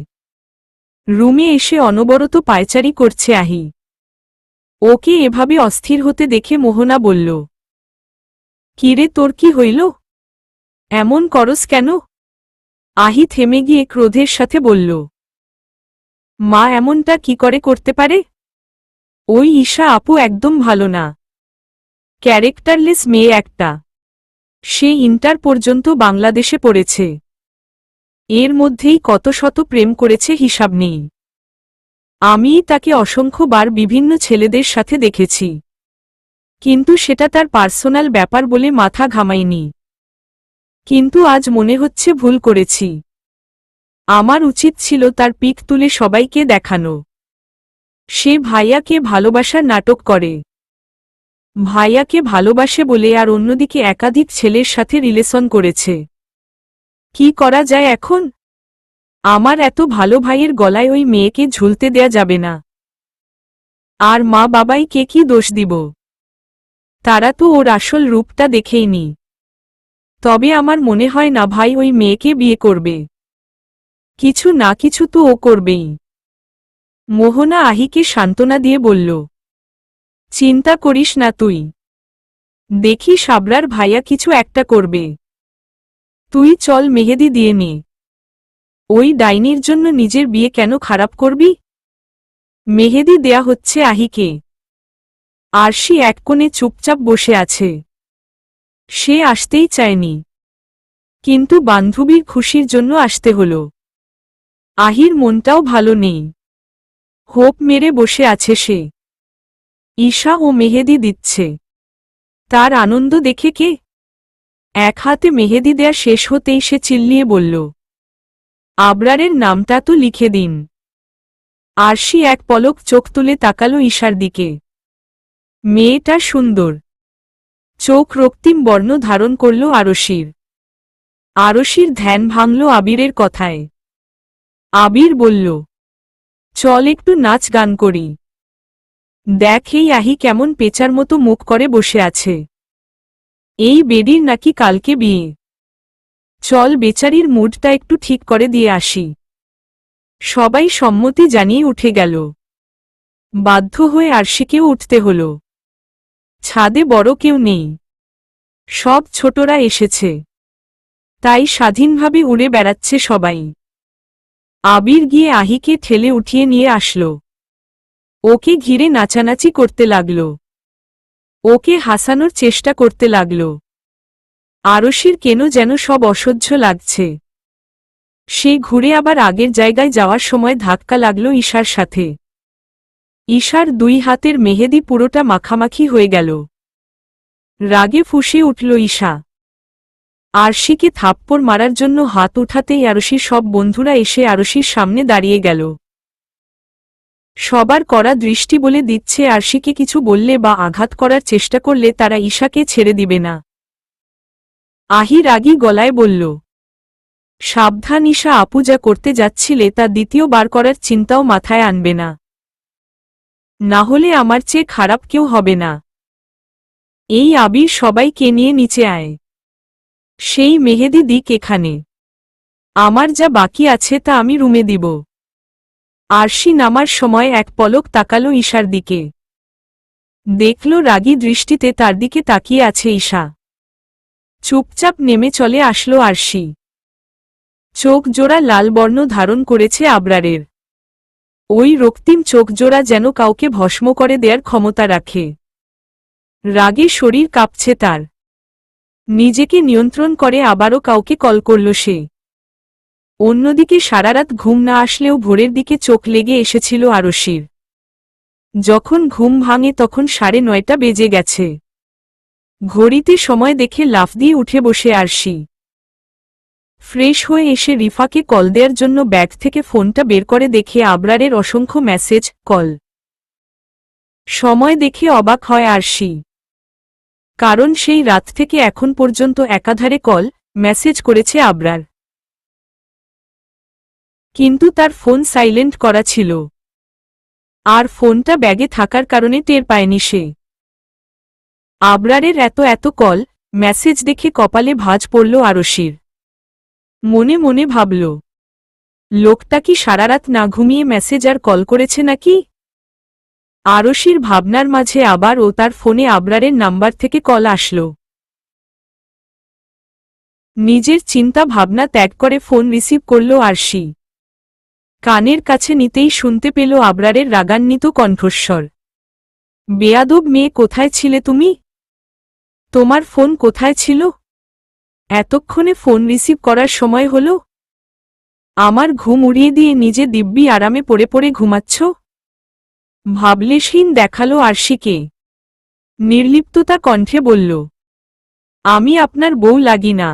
রুমে এসে অনবরত পায়চারি করছে আহি। ওকে এভাবে অস্থির হতে দেখে মোহনা বলল, কিরে তোর কি হইল, এমন করস কেন? আহি থেমে গিয়ে ক্রোধের সাথে বলল, মা এমনটা কি করে করতে পারে? ওই ঈশা আপু একদম ভালো না, ক্যারেক্টারলেস মেয়ে একটা। সে ইন্টার পর্যন্ত বাংলাদেশে পড়েছে, এর মধ্যেই কত শত প্রেম করেছে হিসাব নেই। আমিই তাকে অসংখ্যবার বিভিন্ন ছেলেদের সাথে দেখেছি, কিন্তু সেটা তার পার্সোনাল ব্যাপার বলে মাথা ঘামাইনি। কিন্তু আজ মনে হচ্ছে ভুল করেছি। আমার উচিত ছিল তার পিক তুলে সবাইকে দেখানো। সে ভাইয়াকে ভালোবাসার নাটক করে, ভাইয়াকে ভালোবাসে বলে আর অন্যদিকে একাধিক ছেলের সাথে রিলেশন করেছে। কি করা যায় এখন? আমার এত ভালো ভাইয়ের গলায় ওই মেয়েকে ঝুলতে দেয়া যাবে না। আর মা বাবাই কে কি দোষ দিব? তারা তো ওর আসল রূপটা দেখেইনি। তবে আমার মনে হয় না ভাই ওই মেয়েকে বিয়ে করবে। কিছু না কিছু তো ও করবেই। মোহনা আহিকে সান্ত্বনা দিয়ে বলল, চিন্তা করিস না তুই, দেখি সাবরার ভাইয়া কিছু একটা করবে। তুই চল মেহেদি দিয়ে নে। ওই ডাইনির জন্য নিজের বিয়ে কেন খারাপ করবি? মেহেদি দেয়া হচ্ছে আহিকে। আরশি এক কোণে চুপচাপ বসে আছে। সে আসতেই চায়নি, কিন্তু বান্ধবীর খুশির জন্য আসতে হল। আহির মনটাও ভালো নেই, হোপ মেরে বসে আছে সে। ঈশা ও মেহেদি দিচ্ছে, তার আনন্দ দেখে কে? এক হাতে মেহেদি দেয়া শেষ হতেই সে চিল্লিয়ে বলল, আবরারের নামটা তো লিখে দিন। আরশি এক পলক চোখ তুলে তাকালো ঈশার দিকে। মেয়েটা সুন্দর। চোখ রক্তিম বর্ণ ধারণ করল আরশির। আরশির ধ্যান ভাঙল আবিরের কথায়। আবির বলল, চল একটু নাচ গান করি। দেখ এই আহি কেমন পেঁচার মতো মুখ করে বসে আছে। এই বেডির নাকি কালকে বিয়ে। চল বেচারির মুডটা একটু ঠিক করে দিয়ে আসি। সবাই সম্মতি জানিয়ে উঠে গেল। বাধ্য হয়ে আরশিকেও উঠতে হল। ছাদে বড় কেউ নেই, সব ছোটরা এসেছে, তাই স্বাধীনভাবে উড়ে বেড়াচ্ছে সবাই। আবির গিয়ে আহিকে ঠেলে উঠিয়ে নিয়ে আসল। ওকে ঘিরে নাচানাচি করতে লাগল, ওকে হাসানোর চেষ্টা করতে লাগল। আরশির কেন যেন সব অসহ্য লাগছে। সে ঘুরে আবার আগের জায়গায় যাওয়ার সময় ধাক্কা লাগল ঈশার সাথে। ঈশার দুই হাতের মেহেদি পুরোটা মাখামাখি হয়ে গেল। রাগে ফুঁসে উঠল ঈশা। আরশিকে থাপ্পড় মারার জন্য হাত উঠাতেই আরশির সব বন্ধুরা এসে আরশির সামনে দাঁড়িয়ে গেল। সবার কড়া দৃষ্টি বলে দিচ্ছে আরশিকে কিছু বললে বা আঘাত করার চেষ্টা করলে তারা ঈশাকে ছেড়ে দিবে না। আহি রাগী গলায় বলল, সাবধান ঈশা আপু, যা করতে যাচ্ছিলে তা দ্বিতীয়বার করার চিন্তাও মাথায় আনবে না, না হলে আমার চেয়ে খারাপ কেউ হবে না। এই আবির সবাইকে নিয়ে নিচে আয়। সেই মেহেদি দিক এখানে। আমার যা বাকি আছে তা আমি রুমে দিব। আরশি নামার সময় এক পলক তাকালো ঈশার দিকে। দেখল রাগী দৃষ্টিতে তার দিকে তাকিয়ে আছে ঈশা। চুপচাপ নেমে চলে আসলো আরশি। চোখ জোড়া লাল বর্ণ ধারণ করেছে আবরারের। ওই রক্তিম চোখ জোড়া যেন কাউকে ভস্ম করে দেয়ার ক্ষমতা রাখে। রাগে শরীর কাঁপছে তার। নিজেকে নিয়ন্ত্রণ করে আবারও কাউকে কল করল সে। অন্যদিকে সারারাত ঘুম না আসলেও ভোরের দিকে চোখ লেগে এসেছিল আরশির। যখন ঘুম ভাঙে তখন 9:30 বেজে গেছে। ঘড়িতে সময় দেখে লাফ দিয়ে উঠে বসে আরশি। ফ্রেশ হয়ে এসে রিফাকে কল দেওয়ার জন্য ব্যাগ থেকে ফোনটা বের করে দেখে আবরারের অসংখ্য মেসেজ কল। সময় দেখে অবাক হয় আরশি, কারণ সেই রাত থেকে এখন পর্যন্ত একাধারে কল মেসেজ করেছে আবরার। কিন্তু তার ফোন সাইলেন্ট করা ছিল, আর ফোনটা ব্যাগে থাকার কারণে টের পায়নি সে। আবরারের এত এত কল মেসেজ দেখে কপালে ভাঁজ পড়ল আরশির। মনে মনে ভাবল, লোকটা কি সারারাত না ঘুমিয়ে মেসেজ আর কল করেছে নাকি? আরশির ভাবনার মাঝে আবার ও তার ফোনে আবরারের নাম্বার থেকে কল আসল। নিজের চিন্তা ভাবনা ত্যাগ করে ফোন রিসিভ করল আরশি। কানের কাছে নিতেই শুনতে পেল আবরারের রাগান্বিত কণ্ঠস্বর। বেয়াদব মেয়ে, কোথায় ছিলে তুমি? তোমার ফোন কোথায় ছিল? এতক্ষণে ফোন রিসিভ করার সময় হল? আমার ঘুম উড়িয়ে দিয়ে নিজে দিব্যি আরামে পড়ে পড়ে ঘুমাচ্ছ? ভাবলেশহীন দেখালো আরশিকে। নির্লিপ্ততা কণ্ঠে বলল, আমি আপনার বউ লাগি না।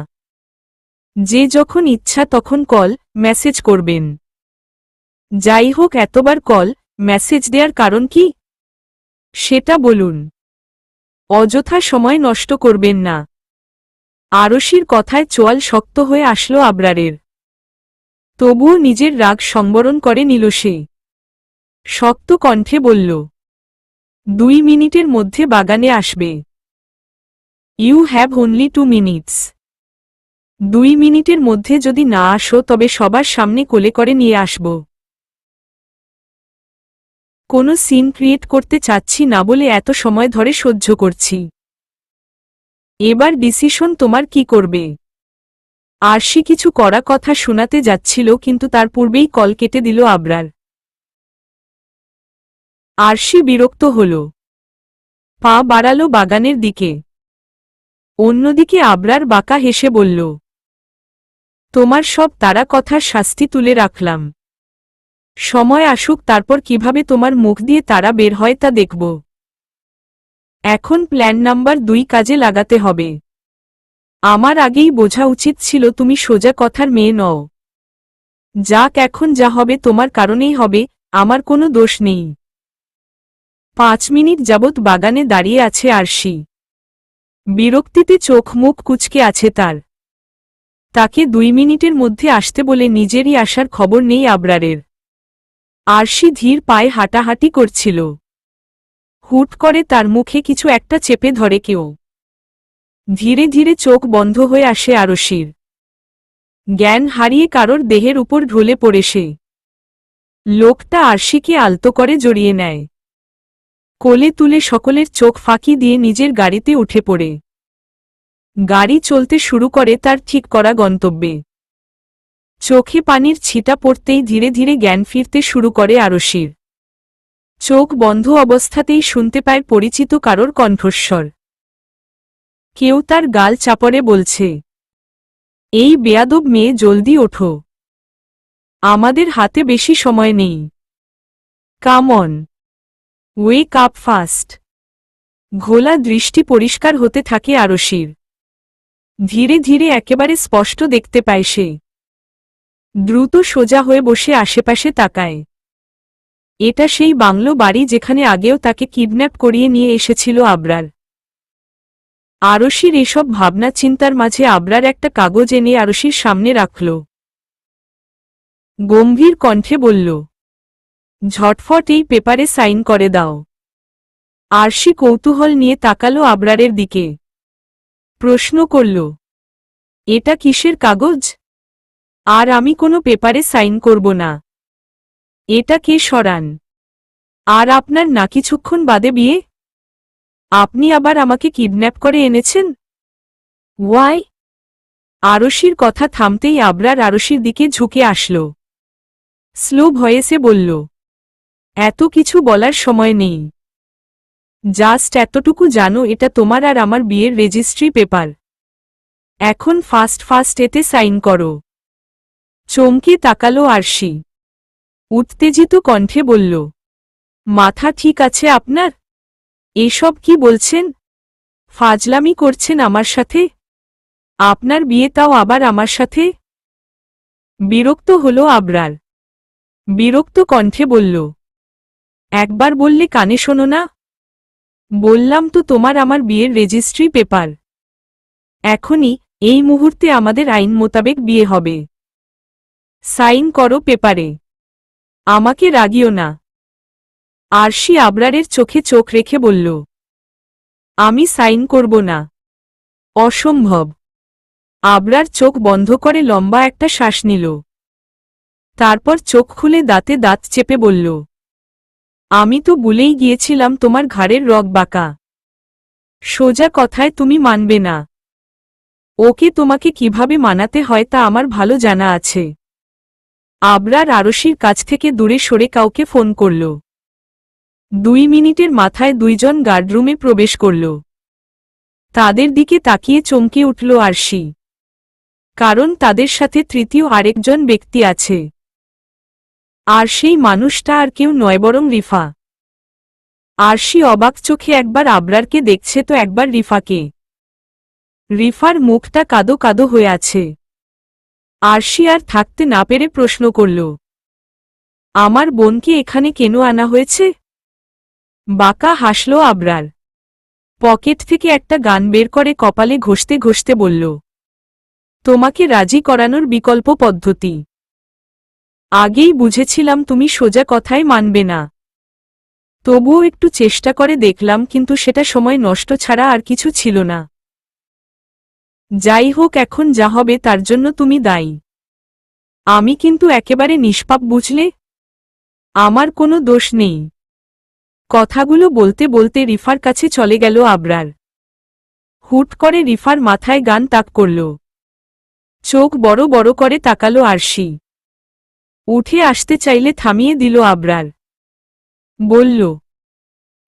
যে যখন ইচ্ছা তখন কল মেসেজ করবেন। যাই হোক, এতবার কল মেসেজ দেওয়ার কারণ কি সেটা বলুন। অযথা সময় নষ্ট করবেন না। আরশির কথায় চোয়াল শক্ত হয়ে আসলো আবরারের। তবুও নিজের রাগ সংবরণ করে নিল সে। শক্ত কণ্ঠে বলল, 2 মিনিটের মধ্যে বাগানে আসবে। You have only 2 minutes. 2 মিনিটের মধ্যে যদি না আসো তবে সবার সামনে কোলে করে নিয়ে আসব। কোনো সিন ক্রিয়েট করতে চাচ্ছি না বলে এত সময় ধরে সহ্য করছি। এবার ডিসিশন তোমার, কি করবে? আরশি কিছু কড়া কথা শোনাতে যাচ্ছিল, কিন্তু তার পূর্বেই কল কেটে দিল আবরার। আরশি বিরক্ত হল, পা বাড়ালো বাগানের দিকে। অন্যদিকে আবরার বাঁকা হেসে বলল, তোমার সব তারা কথার শাস্তি তুলে রাখলাম। সময় আসুক, তারপর কিভাবে তোমার মুখ দিয়ে তারা বের হয় তা দেখব। এখন প্ল্যান নাম্বার 2 কাজে লাগাতে হবে। আমার আগেই বোঝা উচিত ছিল তুমি সোজা কথার মেয়ে নও। যাক, এখন যা হবে তোমার কারণেই হবে, আমার কোনো দোষ নেই। 5 মিনিট যাবৎ বাগানে দাঁড়িয়ে আছে আরশি। বিরক্তিতে চোখ মুখ কুঁচকে আছে তার। তাকে 2 মিনিটের মধ্যে আসতে বলে নিজেরই আসার খবর নেই আবরারের। আরশি ধীর পায়ে হাঁটাহাঁটি করছিল। হুট করে তার মুখে কিছু একটা চেপে ধরে কেউ। ধীরে ধীরে চোখ বন্ধ হয়ে আসে আরশির। জ্ঞান হারিয়ে কারোর দেহের উপর ঢলে পড়ে সে। লোকটা আরশিকে আলতো করে জড়িয়ে নেয়। কোলে তুলে সকলের চোখ ফাঁকি দিয়ে নিজের গাড়িতে উঠে পড়ে। গাড়ি চলতে শুরু করে তার ঠিক করা গন্তব্যে। চোখে পানির ছিটা পড়তেই ধীরে ধীরে জ্ঞান ফিরতে শুরু করে আরশির। চোখ বন্ধ অবস্থাতেই শুনতে পায় পরিচিত কারোর কণ্ঠস্বর। কেউ তার গাল চাপড়ে বলছে, এই বেয়াদব মেয়ে, জলদি ওঠো। আমাদের হাতে বেশি সময় নেই। Come on, wake up fast. ঘোলা দৃষ্টি পরিষ্কার হতে থাকে আরশির। ধীরে ধীরে একেবারে স্পষ্ট দেখতে পায় সে। দ্রুত সোজা হয়ে বসে আশেপাশে তাকায়। এটা সেই বাংলো বাড়ি যেখানে আগেও তাকে কিডন্যাপ করিয়ে নিয়ে এসেছিল আবরার। আরশির এসব ভাবনা চিন্তার মাঝে আবরার একটা কাগজ এনে আরশির সামনে রাখল। গম্ভীর কণ্ঠে বলল, ঝটফট এই পেপারে সাইন করে দাও। আরশি কৌতূহল নিয়ে তাকালো আবরারের দিকে। প্রশ্ন করল, এটা কিসের কাগজ? আর আমি কোনো পেপারে সাইন করব না। এটা কে সরান? আর আপনার না কিছুক্ষণ বাদে বিয়ে? আপনি আবার আমাকে কিডন্যাপ করে এনেছেন? ওয়াই? আরশির কথা থামতেই আবরার আরশির দিকে ঝুঁকে আসল। স্লো ভয়েসে বলল, এত কিছু বলার সময় নেই। জাস্ট এতটুকু জানো, এটা তোমার আর আমার বিয়ের রেজিস্ট্রি পেপার। এখন ফাস্ট ফাস্ট এতে সাইন করো। চমকে তাকালো আরশি। উত্তেজিত কণ্ঠে বলল, মাথা ঠিক আছে আপনার? এসব কি বলছেন? ফাজলামি করছেন আমার সাথে? আপনার বিয়ে, তাও আবার আমার সাথে? বিরক্ত হলো আবরার। বিরক্ত কণ্ঠে বলল, একবার বললে কানে শোনো না? বললাম তো তোমার আমার বিয়ের রেজিস্ট্রি পেপার। এখনই, এই মুহূর্তে আমাদের আইন মোতাবেক বিয়ে হবে। সাইন করো পেপারে। আমাকে রাগিও না। আরশি আবরারের চোখে চোখ রেখে বলল, আমি সাইন করব না। অসম্ভব। আবরার চোখ বন্ধ করে লম্বা একটা শ্বাস নিল। তারপর চোখ খুলে দাঁতে দাঁত চেপে বলল, আমি তো ভুলেই গিয়েছিলাম তোমার ঘাড়ের রগ বাঁকা। সোজা কথায় তুমি মানবে না। ওকে তোমাকে কিভাবে মানাতে হয় তা আমার ভালো জানা আছে। আবরার আরশির কাছ থেকে দূরে সরে কাউকে ফোন করল। 2 মিনিটের মাথায় 2 জন গার্ডরুমে প্রবেশ করল। তাদের দিকে তাকিয়ে চমকে উঠল আরশি। কারণ তাদের সাথে তৃতীয় আরেকজন ব্যক্তি আছে। আর সেই মানুষটা আর কেউ নয় বরং রিফা। আরশি অবাক চোখে একবার আবরারকে দেখছে তো একবার রিফাকে। রিফার মুখটা কাদো কাদো হয়ে আছে। আরশি আর থাকতে না পেরে প্রশ্ন করল, আমার বোনকে এখানে কেন আনা হয়েছে? বাঁকা হাসল আবরার। পকেট থেকে একটা গান বের করে কপালে ঘষতে ঘষতে বলল, তোমাকে রাজি করানোর বিকল্প পদ্ধতি। আগেই বুঝেছিলাম তুমি সোজা কথায় মানবে না। তবুও একটু চেষ্টা করে দেখলাম, কিন্তু সেটা সময় নষ্ট ছাড়া আর কিছু ছিল না। যাই হোক, এখন যা হবে তার জন্য তুমি দায়ী। আমি কিন্তু একেবারে নিষ্পাপ, বুঝলে? আমার কোনো দোষ নেই। কথাগুলো বলতে বলতে রিফার কাছে চলে গেল আবরার। হুট করে রিফার মাথায় গান তাক করল। চোখ বড় বড় করে তাকালো আরশি। উঠে আসতে চাইলে থামিয়ে দিল আবরার। বলল,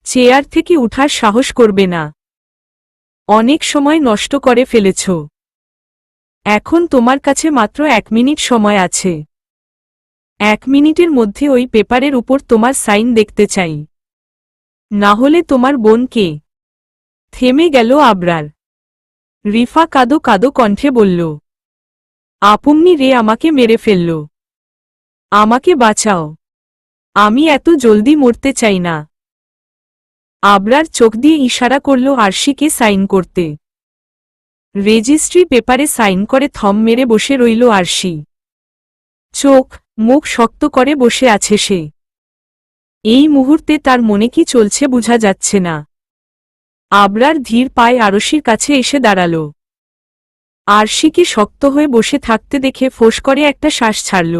চেয়ার থেকে উঠার সাহস করবে না। অনেক সময় নষ্ট করে ফেলেছ। এখন তোমার কাছে মাত্র 1 মিনিট সময় আছে। 1 মিনিটের মধ্যে ওই পেপারের উপর তোমার সাইন দেখতে চাই। না হলে তোমার বোনকে। থেমে গেল আবরার। রিফা কাদো কাদো কণ্ঠে বলল, আপনি রে আমাকে মেরে ফেলল। আমাকে বাঁচাও। আমি এত জলদি মরতে চাই না। আবরার চোখ দিয়ে ইশারা করল আরশিকে সাইন করতে। রেজিস্ট্রি পেপারে সাইন করে থম মেরে বসে রইল আরশি। চোখ মুখ শক্ত করে বসে আছে সে। এই মুহূর্তে তার মনে কি চলছে বোঝা যাচ্ছে না। আবরার ধীর পায়ে আরশির কাছে এসে দাঁড়াল। আরশিকে শক্ত হয়ে বসে থাকতে দেখে ফোঁস করে একটা শ্বাস ছাড়ল।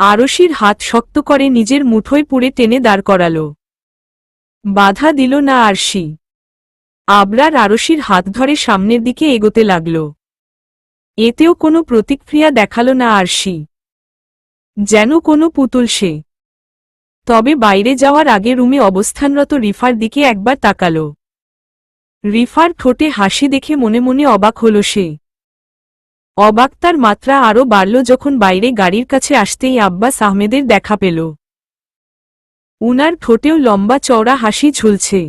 আরশির হাত শক্ত করে নিজের মুঠোয় পুরে টেনে দাঁড় করাল। বাধা দিল না আরশি। আবরার আরশির হাত ধরে সামনের দিকে এগোতে লাগল। এতেও কোনো প্রতিক্রিয়া দেখাল না আরশি। যেন কোনো পুতুল সে। তবে বাইরে যাওয়ার আগে রুমে অবস্থানরত রিফার দিকে একবার তাকাল। রিফার ঠোঁটে হাসি দেখে মনে মনে অবাক হল সে। অবাক তার মাত্রা আরও বাড়ল যখন বাইরে গাড়ির কাছে আসতেই আব্বাস আহমেদের দেখা পেল। উনার ঠোঁটেও লম্বা চওড়া হাসি ঝুলছে।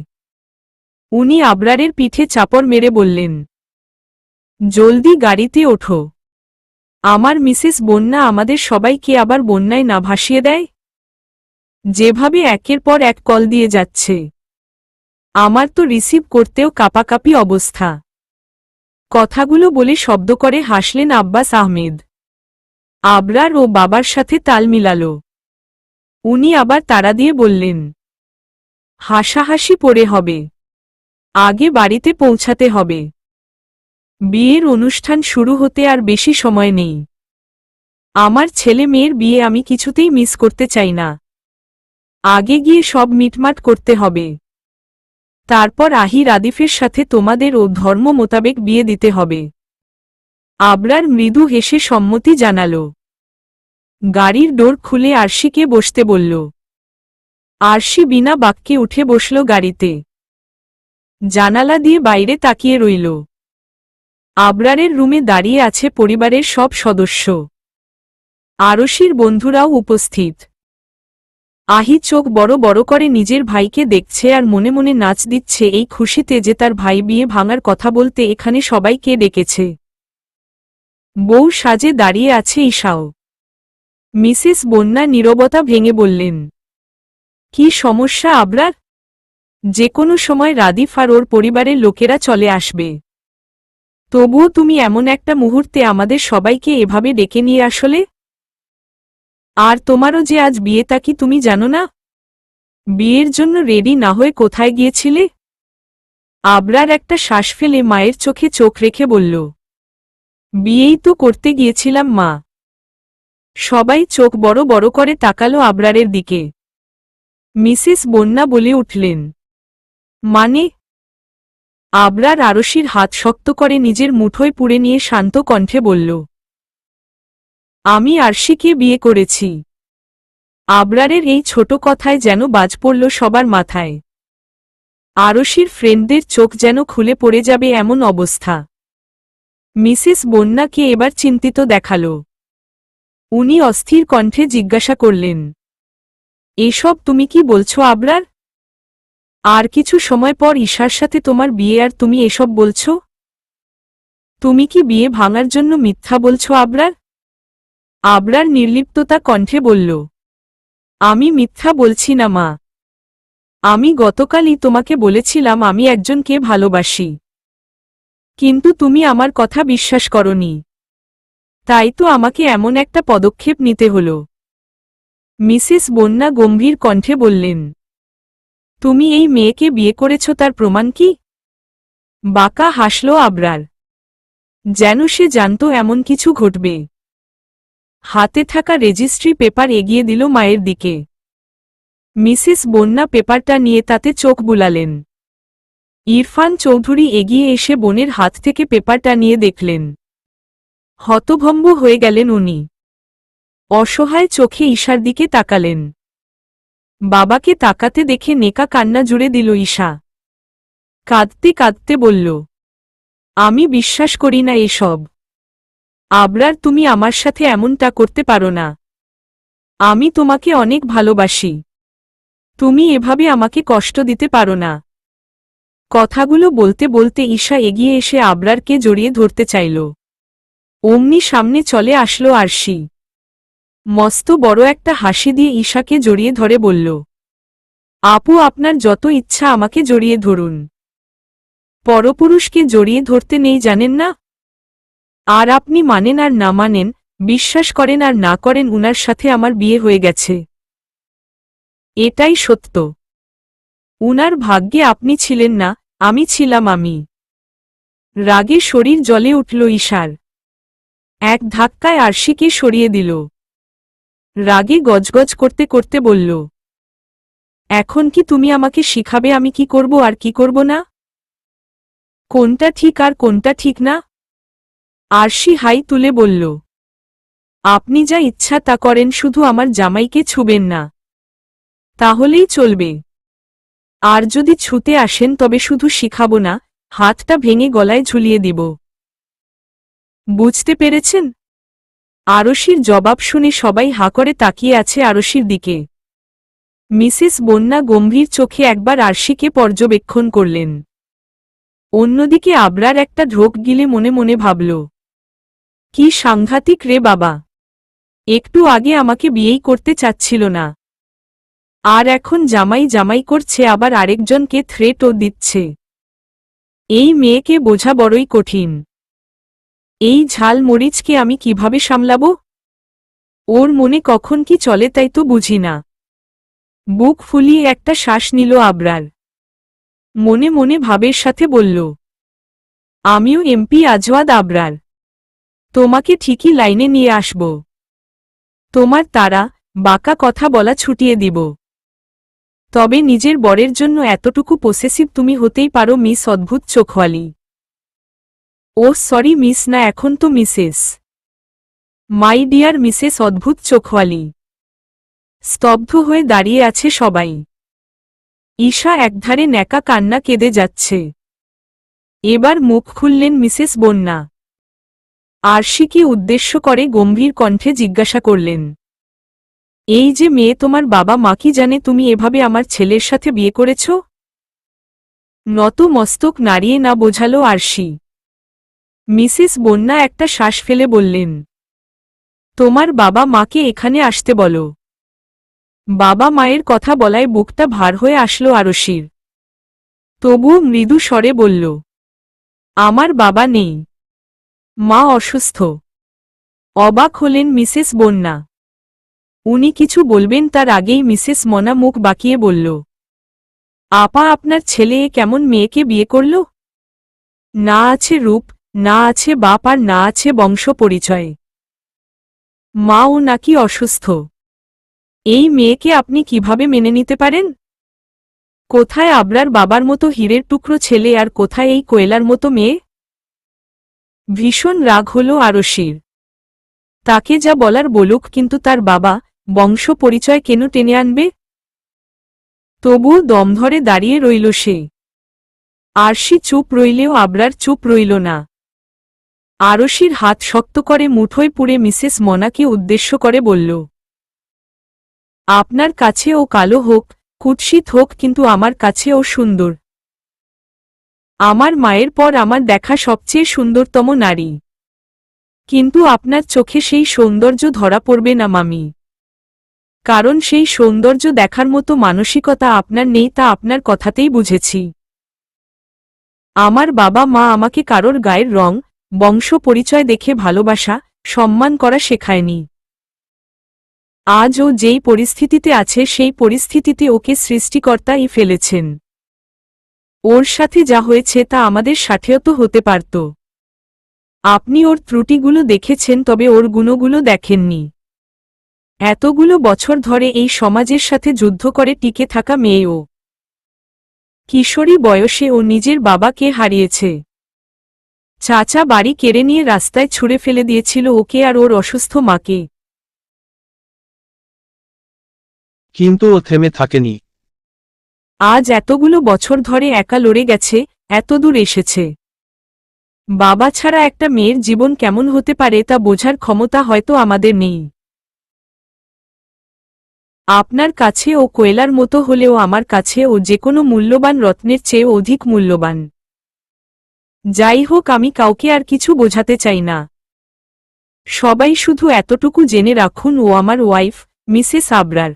উনি আবরারের পিঠে চাপড় মেরে বললেন, জলদি গাড়িতে ওঠো। আমার মিসেস বন্যা আমাদের সবাইকে আবার বন্যায় না ভাসিয়ে দেয়। যেভাবে একের পর এক কল দিয়ে যাচ্ছে, আমার তো রিসিভ করতেও কাঁপাকাঁপি অবস্থা। কথাগুলো বলে শব্দ করে হাসলেন আব্বাস আহমেদ। আবরার ও বাবার সাথে তাল মিলাল। উনি আবার তাড়া দিয়ে বললেন, হাসাহাসি পড়ে হবে। আগে বাড়িতে পৌঁছাতে হবে। বিয়ের অনুষ্ঠান শুরু হতে আর বেশি সময় নেই। আমার ছেলে মেয়ের বিয়ে আমি কিছুতেই মিস করতে চাই না। আগে গিয়ে সব মিটমাট করতে হবে। তারপর আহির আদিফের সাথে তোমাদের ও ধর্ম মোতাবেক বিয়ে দিতে হবে। আবরার মৃদু হেসে সম্মতি জানাল। গাড়ির ডোর খুলে আরশিকে বসতে বলল। আরশি বিনা বাক্যে উঠে বসল গাড়িতে। জানালা দিয়ে বাইরে তাকিয়ে রইল। আবরারের রুমে দাঁড়িয়ে আছে পরিবারের সব সদস্য। আরশির বন্ধুরাও উপস্থিত। আহি চোখ বড় বড় করে নিজের ভাইকে দেখছে আর মনে মনে নাচ দিচ্ছে এই খুশিতে যে তার ভাই বিয়ে ভাঙার কথা বলতে এখানে সবাইকে ডেকেছে। বউ সাজে দাঁড়িয়ে আছে ঈশাও। মিসেস বন্যা নীরবতা ভেঙে বললেন, কি সমস্যা আবরার? যে কোনো সময় রাদিফ আর ওর পরিবারের লোকেরা চলে আসবে। তবুও তুমি এমন একটা মুহূর্তে আমাদের সবাইকে এভাবে ডেকে নিয়ে আসলে। আর তোমারও যে আজ বিয়ে তা কি তুমি জানো না? বিয়ের জন্য রেডি না হয়ে কোথায় গিয়েছিলে? আবরার একটা শ্বাস ফেলে মায়ের চোখে চোখ রেখে বলল, বিয়েই তো করতে গিয়েছিলাম মা। সবাই চোখ বড় বড় করে তাকালো আবরারের দিকে। মিসেস বন্যা বলে উঠলেন, মানে? আবরার আরশির হাত শক্ত করে নিজের মুঠোয় পুড়ে নিয়ে শান্ত কণ্ঠে বলল, আমি আরশিকে বিয়ে করেছি। আবরারের এই ছোট কথায় যেন বাজ পড়ল সবার মাথায়। আরশির ফ্রেন্ডদের চোখ যেন খুলে পড়ে যাবে এমন অবস্থা। মিসেস বন্যাকে এবার চিন্তিত দেখাল। উনি অস্থির কণ্ঠে জিজ্ঞাসা করলেন, এসব তুমি কি বলছো আবরার? আর কিছু সময় পর ঈশার সাথে তোমার বিয়ে আর তুমি এসব বলছো? তুমি কি বিয়ে ভাঙার জন্য মিথ্যা বলছো আবরার? আবরার নির্লিপ্ততা কণ্ঠে বলল, আমি মিথ্যা বলছি না মা। আমি গতকালই তোমাকে বলেছিলাম আমি একজনকে ভালোবাসি, কিন্তু তুমি আমার কথা বিশ্বাস করনি। তাই তো আমাকে এমন একটা পদক্ষেপ নিতে হল। মিসেস বন্যা গম্ভীর কণ্ঠে বললেন, তুমি এই মেয়েকে বিয়ে করেছ তার প্রমাণ কি? বাঁকা হাসল আবরার, যেন সে জানত এমন কিছু ঘটবে। হাতে থাকা রেজিস্ট্রি পেপার এগিয়ে দিল মায়ের দিকে। মিসেস বন্যা পেপারটা নিয়ে তাতে চোখ বুলালেন। ইরফান চৌধুরী এগিয়ে এসে বোনের হাত থেকে পেপারটা নিয়ে দেখলেন। হতভম্ব হয়ে গেলেন উনি। অসহায় চোখে ঈশার দিকে তাকালেন। বাবাকে তাকাতে দেখে নেকা কান্না জুড়ে দিল ঈশা। কাঁদতে কাঁদতে বলল, আমি বিশ্বাস করি না এসব। আবরার, তুমি আমার সাথে এমনটা করতে পারো না। আমি তোমাকে অনেক ভালোবাসি। তুমি এভাবে আমাকে কষ্ট দিতে পারো না। কথাগুলো বলতে বলতে ঈশা এগিয়ে এসে আবরারকে জড়িয়ে ধরতে চাইল। অমনি সামনে চলে আসলো আরশি। মস্ত বড় একটা হাসি দিয়ে ঈশাকে জড়িয়ে ধরে বলল, আপু, আপনার যত ইচ্ছা আমাকে জড়িয়ে ধরুন। পরপুরুষকে জড়িয়ে ধরতে নেই জানেন না? আর আপনি মানেন আর না মানেন, বিশ্বাস করেন আর না করেন, উনার সাথে আমার বিয়ে হয়ে গেছে। এটাই সত্য। উনার ভাগ্যে আপনি ছিলেন না, আমি ছিলাম আমি। রাগে শরীর জ্বলে উঠল ঈশার। এক ধাক্কায় আরশিকে সরিয়ে দিল। রাগে গজগজ করতে করতে বলল, এখন কি তুমি আমাকে শিখাবে আমি কি করব আর কি করব না? কোনটা ঠিক আর কোনটা ঠিক না? আরশি হাই তুলে বলল, আপনি যা ইচ্ছা তা করেন, শুধু আমার জামাইকে ছুবেন না, তাহলেই চলবে। আর যদি ছুতে আসেন তবে শুধু শিখাবো না, হাতটা ভেঙে গলায় ঝুলিয়ে দিব। বুঝতে পেরেছেন? আরশির জবাব শুনে সবাই হাঁ করে তাকিয়ে আছে আরশির দিকে। মিসেস বন্যা গম্ভীর চোখে একবার আরশিকে পর্যবেক্ষণ করলেন। অন্যদিকে আবরার একটা ঢোক গিলে মনে মনে ভাবল, কি সাংঘাতিক রে বাবা! একটু আগে আমাকে বিয়েই করতে চাচ্ছিল না, আর এখন জামাই জামাই করছে, আবার আরেকজনকে থ্রেটও দিচ্ছে। এই মেয়েকে বোঝা বড়ই কঠিন। এই ঝাল মরিচকে আমি কিভাবে সামলাব? ওর মনে কখন কি চলে তাই তো বুঝি না। বুক ফুলিয়ে একটা শ্বাস নিল আবরার। মনে মনে ভাবের সাথে বলল, আমিও এমপি আজওয়াদ আবরার। তোমাকে ঠিকই লাইনে নিয়ে আসব। তোমার তারা বাঁকা কথা বলা ছুটিয়ে দিব। তবে নিজের বরের জন্য এতটুকু পসেসিভ তুমি হতেই পারো মিস অদ্ভুত চোখওয়ালি। ও সরি মিস না, এখন তো মিসেস। মাই ডিয়ার মিসেস অদ্ভুত চোখওয়ালি। স্তব্ধ হয়ে দাঁড়িয়ে আছে সবাই। ঈশা একধারে ন্যাকা কান্না কেঁদে যাচ্ছে। এবার মুখ খুললেন মিসেস বন্যা। আরশিকে উদ্দেশ্য করে গম্ভীর কণ্ঠে জিজ্ঞাসা করলেন, এই যে মেয়ে, তোমার বাবা মা কি জানে তুমি এভাবে আমার ছেলের সাথে বিয়ে করেছ? নত মস্তক নাড়িয়ে না বোঝালো আরশি। মিসেস বন্যা একটা শ্বাস ফেলে বললেন, তোমার বাবা মাকে এখানে আসতে বলো। বাবা মায়ের কথা বলায় বুকটা ভার হয়ে আসলো আরশির। তবুও মৃদু স্বরে বলল, আমার বাবা নেই। মা অসুস্থ। অবাক হলেন মিসেস বন্যা। উনি কিছু বলবেন তার আগেই মিসেস মনা মুখ বাঁকিয়ে বলল, আপা আপনার ছেলে কেমন মেয়েকে বিয়ে করল? না আছে রূপ, না আছে বাপ, আর না আছে বংশ পরিচয়। মাও নাকি অসুস্থ। এই মেয়েকে আপনি কিভাবে মেনে নিতে পারেন? কোথায় আবরার বাবার মতো হীরের টুকরো ছেলে, আর কোথায় এই কোয়েলার মতো মেয়ে? ভীষণ রাগ হল আরশির। তাকে যা বলার বলুক, কিন্তু তার বাবা, বংশ পরিচয় কেন টেনে আনবে? তবুও দম ধরে দাঁড়িয়ে রইল সে। আরশি চুপ রইলেও আবরার চুপ রইল না। আরশির হাত শক্ত করে মুঠোয় পুরে মিসেস মনাকে উদ্দেশ্য করে বলল, আপনার কাছে ও কালো হোক, কুৎসিত হোক, কিন্তু আমার কাছে ও সুন্দর। আমার মায়ের পর আমার দেখা সবচেয়ে সুন্দরতম নারী। কিন্তু আপনার চোখে সেই সৌন্দর্য ধরা পড়বে না মামি। কারণ সেই সৌন্দর্য দেখার মতো মানসিকতা আপনার নেই, তা আপনার কথাতেই বুঝেছি। আমার বাবা মা আমাকে কারোর গায়ের রং, বংশ পরিচয় দেখে ভালোবাসা, সম্মান করা শেখায়নি। আজ ও যেই পরিস্থিতিতে আছে সেই পরিস্থিতিতে ওকে সৃষ্টিকর্তাই ফেলেছেন। ওর সাথে যা হয়েছে তা আমাদের সাথেও তো হতে পারত। আপনি ওর ত্রুটিগুলো দেখেছেন, তবে ওর গুণগুলো দেখেননি। এতগুলো বছর ধরে এই সমাজের সাথে যুদ্ধ করে টিকে থাকা মেয়ে ও। কিশোরী বয়সে ও নিজের বাবাকে হারিয়েছে। চাচা বাড়ি কেড়ে নিয়ে রাস্তায় ছুঁড়ে ফেলে দিয়েছিল ওকে আর ওর অসুস্থ মাকে। কিন্তু ও থেমে থাকেনি। আজ এতগুলো বছর ধরে একা লড়ে গেছে, এতদূর এসেছে। বাবা ছাড়া একটা মেয়ের জীবন কেমন হতে পারে তা বোঝার ক্ষমতা হয়তো আমাদের নেই। আপনার কাছে ও কোয়েলার মতো হলেও আমার কাছে ও যেকোনো মূল্যবান রত্নের চেয়ে অধিক মূল্যবান। যাই হোক, আমি কাউকে আর কিছু বোঝাতে চাই না। সবাই শুধু এতটুকু জেনে রাখুন, ও আমার ওয়াইফ, মিসেস আবরার।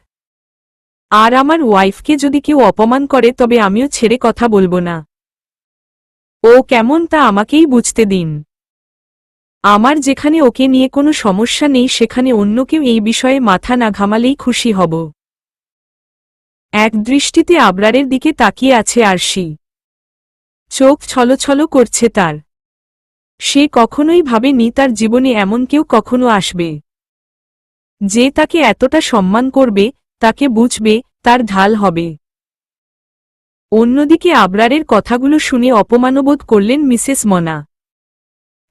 আর আমার ওয়াইফকে যদি কেউ অপমান করে তবে আমিও ছেড়ে কথা বলবো না। ও কেমন তা আমাকেই বুঝতে দিন। আমার যেখানে ওকে নিয়ে কোনো সমস্যা নেই, সেখানে অন্য কেউ এই বিষয়ে মাথা না ঘামালেই খুশি হব। এক দৃষ্টিতে আবরারের দিকে তাকিয়ে আছে আরশি। চোখ ছলছল করছে তার। সে কখনোই ভাবেনি তার জীবনে এমন কেউ কখনো আসবে, যে তাকে এতটা সম্মান করবে, তাকে বুঝবে, তার ঢাল হবে। অন্যদিকে আবরারের কথাগুলো শুনে অপমানবোধ করলেন মিসেস মনা।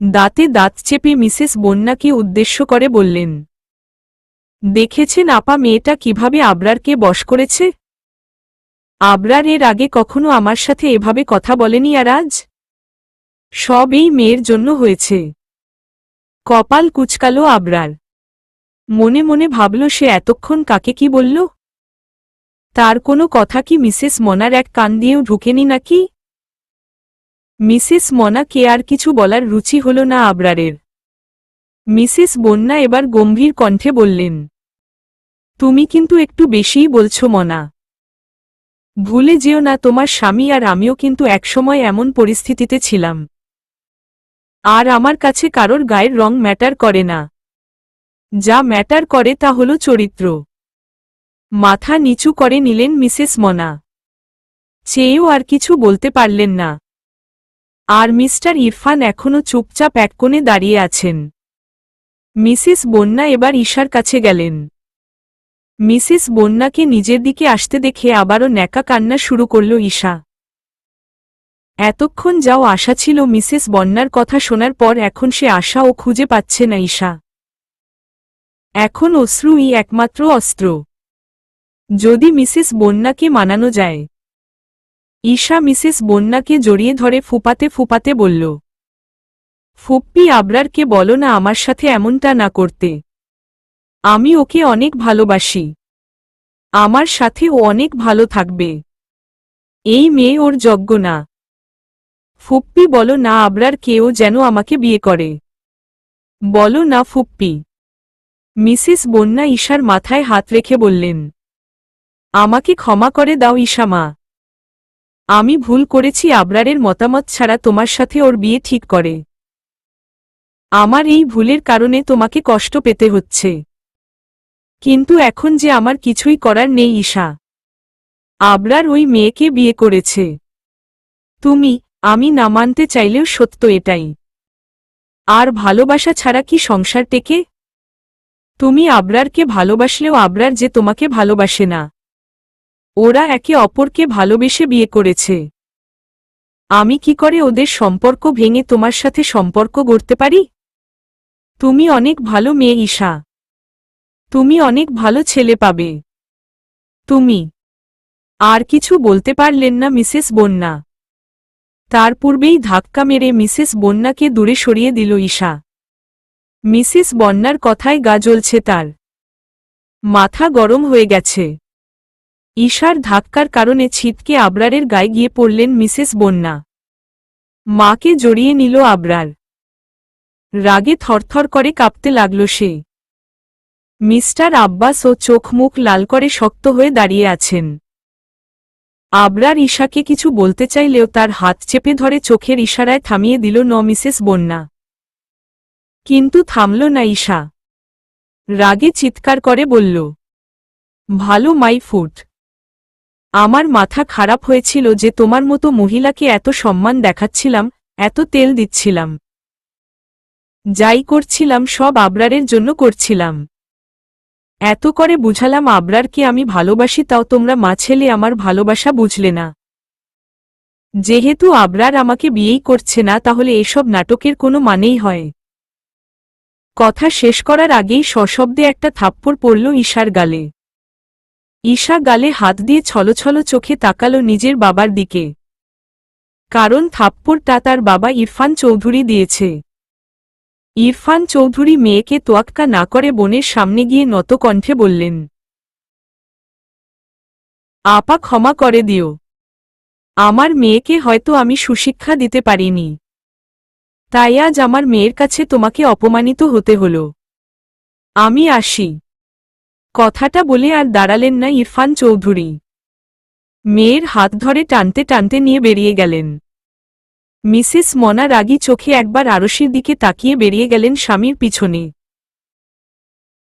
দাঁতে দাঁত চেপে মিসেস বন্যাকে উদ্দেশ্য করে বললেন, দেখেছেন আপা মেয়েটা কিভাবে আবরারকে বশ করেছে? আবরার এর আগে কখনো আমার সাথে এভাবে কথা বলেনি, আর আজ সব এই মেয়ের জন্য হয়েছে। কপাল কুচকালো আবরার। মনে মনে ভাবল সে এতক্ষণ কাকে কি বলল? তার কোনো কথা কি মিসেস মনার এক কান দিয়েও ঢুকেনি নাকি? মিসেস মনাকে আর কিছু বলার রুচি হল না আবরারের। মিসেস বন্যা এবার গম্ভীর কণ্ঠে বললেন, তুমি কিন্তু একটু বেশিই বলছো মনা। ভুলে যেও না তোমার স্বামী আর আমিও কিন্তু একসময় এমন পরিস্থিতিতে ছিলাম। আর আমার কাছে কারোর গায়ের রং ম্যাটার করে না। যা ম্যাটার করে তা হল চরিত্র। মাথা নিচু করে নিলেন মিসেস মনা। চেয়েও আর কিছু বলতে পারলেন না। আর মিস্টার ইরফান এখনো চুপচাপ এক কোণে দাঁড়িয়ে আছেন। মিসেস বন্যা এবার ঈশার কাছে গেলেন। মিসেস বন্যাকে নিজের দিকে আসতে দেখে আবারও ন্যাকা কান্না শুরু করল ঈশা। এতক্ষণ যাও আশা ছিল মিসেস বন্যার কথা শোনার পর, এখন সে আশা ও খুঁজে পাচ্ছে না ঈশা। এখন অশ্রুই একমাত্র অস্ত্র। যদি মিসেস বন্যাকে মানানো যায়। ঈশা মিসেস বন্যাকে জড়িয়ে ধরে ফুপাতে ফুপাতে বলল, ফুপ্পি আবরারকে বলো না আমার সাথে এমনটা না করতে। আমি ওকে অনেক ভালোবাসি। আমার সাথে ও অনেক ভালো থাকবে। এই মেয়ে ওর যোগ্য না। ফুপ্পি বলো না আবরার কেও যেন আমাকে বিয়ে করে। বলো না ফুপ্পি। মিসেস বন্যা ঈশার মাথায় হাত রেখে বললেন, আমাকে ক্ষমা করে দাও ঈশা মা। আমি ভুল করেছি, আবরারের মতামত ছাড়া তোমার সাথে ওর বিয়ে ঠিক করে। আমার এই ভুলের কারণে তোমাকে কষ্ট পেতে হচ্ছে। কিন্তু এখন যে আমার কিছুই করার নেই ঈশা। আবরার ওই মেয়েকে বিয়ে করেছে। আমি না মানতে চাইলেও সত্য এটাই। আর ভালোবাসা ছাড়া কি সংসার টেকে? তুমি আবরারকে ভালোবাসলেও আবরার যে তোমাকে ভালোবাসে না। ওরা একে অপরকে ভালোবেসে বিয়ে করেছে। আমি কি করে ওদের সম্পর্ক ভেঙে তোমার সাথে সম্পর্ক গড়তে পারি? তুমি অনেক ভালো মেয়ে ঈশা। তুমি অনেক ভালো ছেলে পাবে। তুমি আর কিছু বলতে পারলেন না মিসেস বন্যা। তার পূর্বেই ধাক্কা মেরে মিসেস বন্যাকে দূরে সরিয়ে দিল ঈশা। মিসেস বন্যার কথায় গা জ্বলছে তার। মাথা গরম হয়ে গেছে। ঈশার ধাক্কার কারণে ছিটকে আবরারের গায়ে গিয়ে পড়লেন মিসেস বন্যা। মাকে জড়িয়ে নিল আবরার। রাগে থরথর করে কাঁপতে লাগল সে। মিস্টার আব্বাসও চোখ মুখ লাল করে শক্ত হয়ে দাঁড়িয়ে আছেন। আবরার ঈশাকে কিছু বলতে চাইলেও তার হাত চেপে ধরে চোখের ইশারায় থামিয়ে দিল মিসেস বন্যা। কিন্তু থামল না ঈশা। রাগে চিৎকার করে বলল, ভালো মাই ফুট। আমার মাথা খারাপ হয়েছিল যে তোমার মতো মহিলাকে এত সম্মান দেখাচ্ছিলাম, এত তেল দিচ্ছিলাম। যাই করছিলাম সব আবরারের জন্য করছিলাম। এত করে বুঝালাম আবরারকে আমি ভালোবাসি, তাও তোমরা মা ছেলে আমার ভালোবাসা বুঝলে না। যেহেতু আবরার আমাকে বিয়েই করছে না, তাহলে এসব নাটকের কোনো মানেই হয়? কথা শেষ করার আগেই সশব্দে একটা থাপ্পড় পড়ল ঈশার গালে। ঈশা গালে হাত দিয়ে ছলছল চোখে তাকালো নিজের বাবার দিকে। কারণ থাপ্পড়টা তার বাবা ইরফান চৌধুরী দিয়েছে। ইরফান চৌধুরী মেয়েকে তোয়াক্কা না করে বোনের সামনে গিয়ে নত কণ্ঠে বললেন, আপা ক্ষমা করে দিও। আমার মেয়েকে হয়তো আমি সুশিক্ষা দিতে পারিনি, তাই আজ আমার মেয়ের কাছে তোমাকে অপমানিত হতে হল। আমি আসি। কথাটা বলে আর দাঁড়ালেন না ইরফান চৌধুরী। মেয়ের হাত ধরে টানতে টানতে নিয়ে বেরিয়ে গেলেন। মিসেস মনা রাগী চোখে একবার আরশির দিকে তাকিয়ে বেরিয়ে গেলেন স্বামীর পিছনে।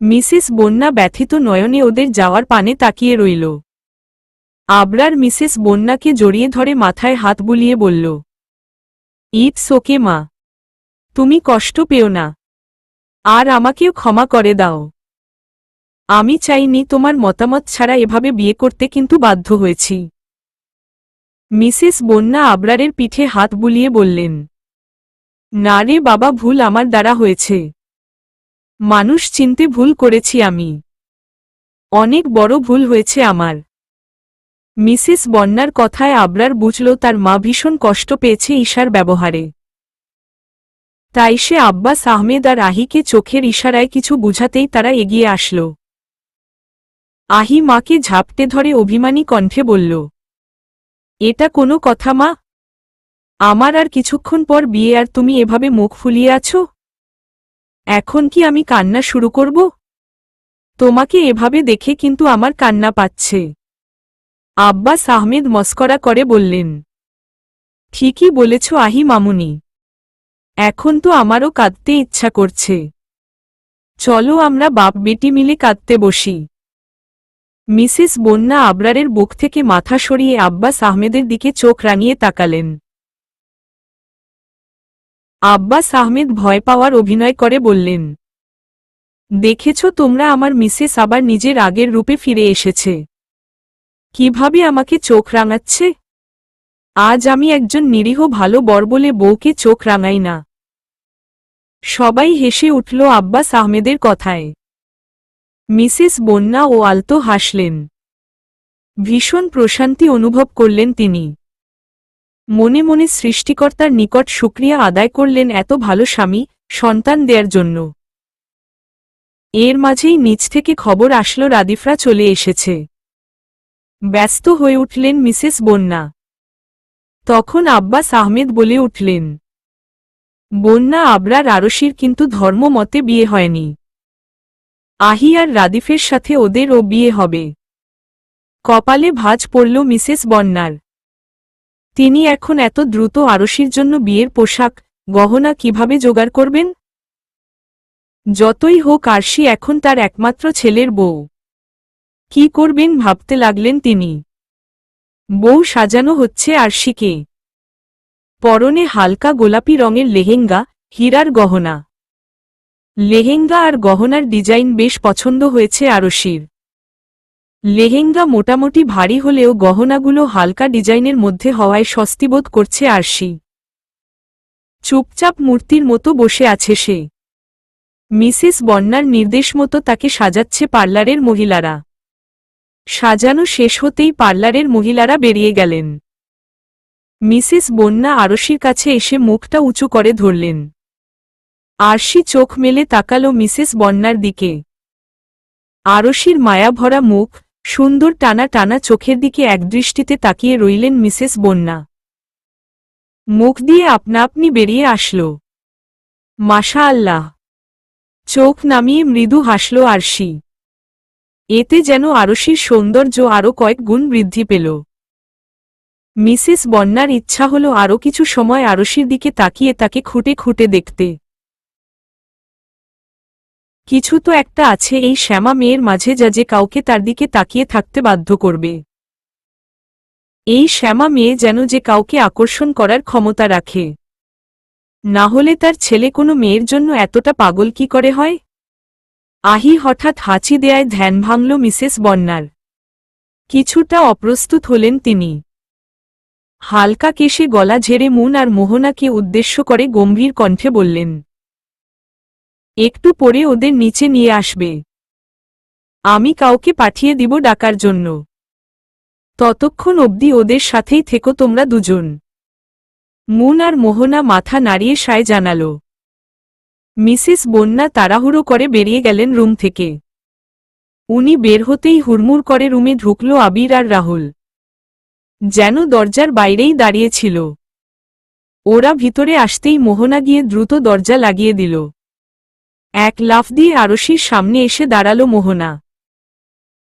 মিসেস বন্যা ব্যথিত নয়নে ওদের যাওয়ার পানে তাকিয়ে রইল। আবরার মিসেস বন্যাকে জড়িয়ে ধরে মাথায় হাত বুলিয়ে বলল, ইটস ওকে মা, তুমি কষ্ট পেও না, আর আমাকেও ক্ষমা করে দাও। আমি চাইনি তোমার মতামত ছাড়া এভাবে বিয়ে করতে, কিন্তু বাধ্য হয়েছি। মিসেস বন্যা আবরারের পিঠে হাত বুলিয়ে বললেন, না রে বাবা, ভুল আমার দ্বারা হয়েছে। মানুষ চিনতে ভুল করেছি আমি। অনেক বড় ভুল হয়েছে আমার। মিসেস বন্যার কথায় আবরার বুঝল তার মা ভীষণ কষ্ট পেয়েছে ঈশার ব্যবহারে। তাই সে আব্বাস আহমেদ আর আহিকে চোখের ইশারায় কিছু বুঝাতেই তারা এগিয়ে আসল। আহি মাকে ঝাপটে ধরে অভিমানী কণ্ঠে বলল, এটা কোনো কথা মা? আমার আর কিছুক্ষণ পর বিয়ে, আর তুমি এভাবে মুখ ফুলিয়ে আছো? এখন কি আমি কান্না শুরু করব? তোমাকে এভাবে দেখে কিন্তু আমার কান্না পাচ্ছে। আব্বাস আহমেদ মস্করা করে বললেন, ঠিকই বলেছ আহি মামুনি, এখন তো আমারও কাঁদতে ইচ্ছা করছে। চলো আমরা বাপ বেটি মিলে কাঁদতে বসি। মিসেস বন্যা আবরারের বুক থেকে মাথা সরিয়ে আব্বাস আহমেদের দিকে চোখ রাঙিয়ে তাকালেন। আব্বাস আহমেদ ভয় পাওয়ার অভিনয় করে বললেন, দেখেছ তোমরা, আমার মিসেস আবার নিজের আগের রূপে ফিরে এসেছে। কিভাবে আমাকে চোখ রাঙাচ্ছে। আজ আমি একজন নিরীহ ভালো বর বলে বউকে চোখ রাঙাই না। সবাই হেসে উঠল আব্বাস আহমেদের কথায়। মিসেস বন্যা ও আলতো হাসলেন। ভীষণ প্রশান্তি অনুভব করলেন তিনি। মনে মনে সৃষ্টিকর্তার নিকট শুকরিয়া আদায় করলেন এত ভালো স্বামী, সন্তান দেয়ার জন্য। এর মাঝেই নিচ থেকে খবর আসলো রাদিফরা চলে এসেছে। ব্যস্ত হয়ে উঠলেন মিসেস বন্যা। তখন আব্বাস আহমেদ বলে উঠলেন, বন্যা আবরার আরশির কিন্তু ধর্ম মতে বিয়ে হয়নি। আহি আর রাদিফের সাথে ওদেরও বিয়ে হবে। কপালে ভাঁজ পড়ল মিসেস বন্যার। তিনি এখন এত দ্রুত আরশির জন্য বিয়ের পোশাক, গহনা কিভাবে জোগাড় করবেন? যতই হোক আরশি এখন তার একমাত্র ছেলের বউ। কি করবেন ভাবতে লাগলেন তিনি। বউ সাজানো হচ্ছে আরশিকে। পরনে হালকা গোলাপি রঙের লেহেঙ্গা, হীরার গহনা। লেহেঙ্গা আর গহনার ডিজাইন বেশ পছন্দ হয়েছে আরশির। লেহেঙ্গা মোটামুটি ভারী হলেও গহনাগুলো হালকা ডিজাইনের মধ্যে হওয়ায় স্বস্তিবোধ করছে আরশি। চুপচাপ মূর্তির মতো বসে আছে সে। মিসেস বন্যার নির্দেশ মতো তাকে সাজাচ্ছে পার্লারের মহিলারা। সাজানো শেষ হতেই পার্লারের মহিলারা বেরিয়ে গেলেন। মিসেস বন্যা আরশির কাছে এসে মুখটা উঁচু করে ধরলেন। আরশি চোখ মেলে তাকালো মিসেস বন্যার দিকে। আরশির মায়াভরা মুখ, সুন্দর টানা টানা চোখের দিকে একদৃষ্টিতে তাকিয়ে রইলেন মিসেস বন্যা। মুখ দিয়ে আপনা আপনি বেরিয়ে আসল, মাশা আল্লাহ। চোখ নামিয়ে মৃদু হাসল আরশি। এতে যেন আরশির সৌন্দর্য আরও কয়েক গুণ বৃদ্ধি পেল। মিসেস বন্যার ইচ্ছা হল আরও কিছু সময় আরশির দিকে তাকিয়ে তাকে খুঁটে খুঁটে দেখতে। কিছু তো একটা আছে এই শ্যামা মেয়ের মাঝে যা যে কাউকে তার দিকে তাকিয়ে থাকতে বাধ্য করবে। এই শ্যামা মেয়ে যেন যে কাউকে আকর্ষণ করার ক্ষমতা রাখে। না হলে তার ছেলে কোনো মেয়ের জন্য এতটা পাগল কি করে হয়। আহি হঠাৎ হাঁচি দেয়ায় ধ্যান ভাঙল মিসেস বন্যার। কিছুটা অপ্রস্তুত হলেন তিনি। হালকা কেশে গলা ঝেড়ে মুন আর মোহনাকে উদ্দেশ্য করে গম্ভীর কণ্ঠে বললেন, একটু পরে ওদের নিচে নিয়ে আসবে। আমি কাউকে পাঠিয়ে দিব ডাকার জন্য। ততক্ষণ অবধি ওদের সাথেই থেকো তোমরা দুজন। মুন আর মোহনা মাথা নাড়িয়ে সায় জানাল। মিসেস বন্যা তাড়াহুড়ো করে বেরিয়ে গেলেন রুম থেকে। উনি বের হতেই হুড়মুড় করে রুমে ঢুকল আবির আর রাহুল। যেন দরজার বাইরেই দাঁড়িয়েছিল। ওরা ভিতরে আসতেই মোহনা গিয়ে দ্রুত দরজা লাগিয়ে দিল। এক লাফ দিয়ে আরশির সামনে এসে দাঁড়াল মোহনা।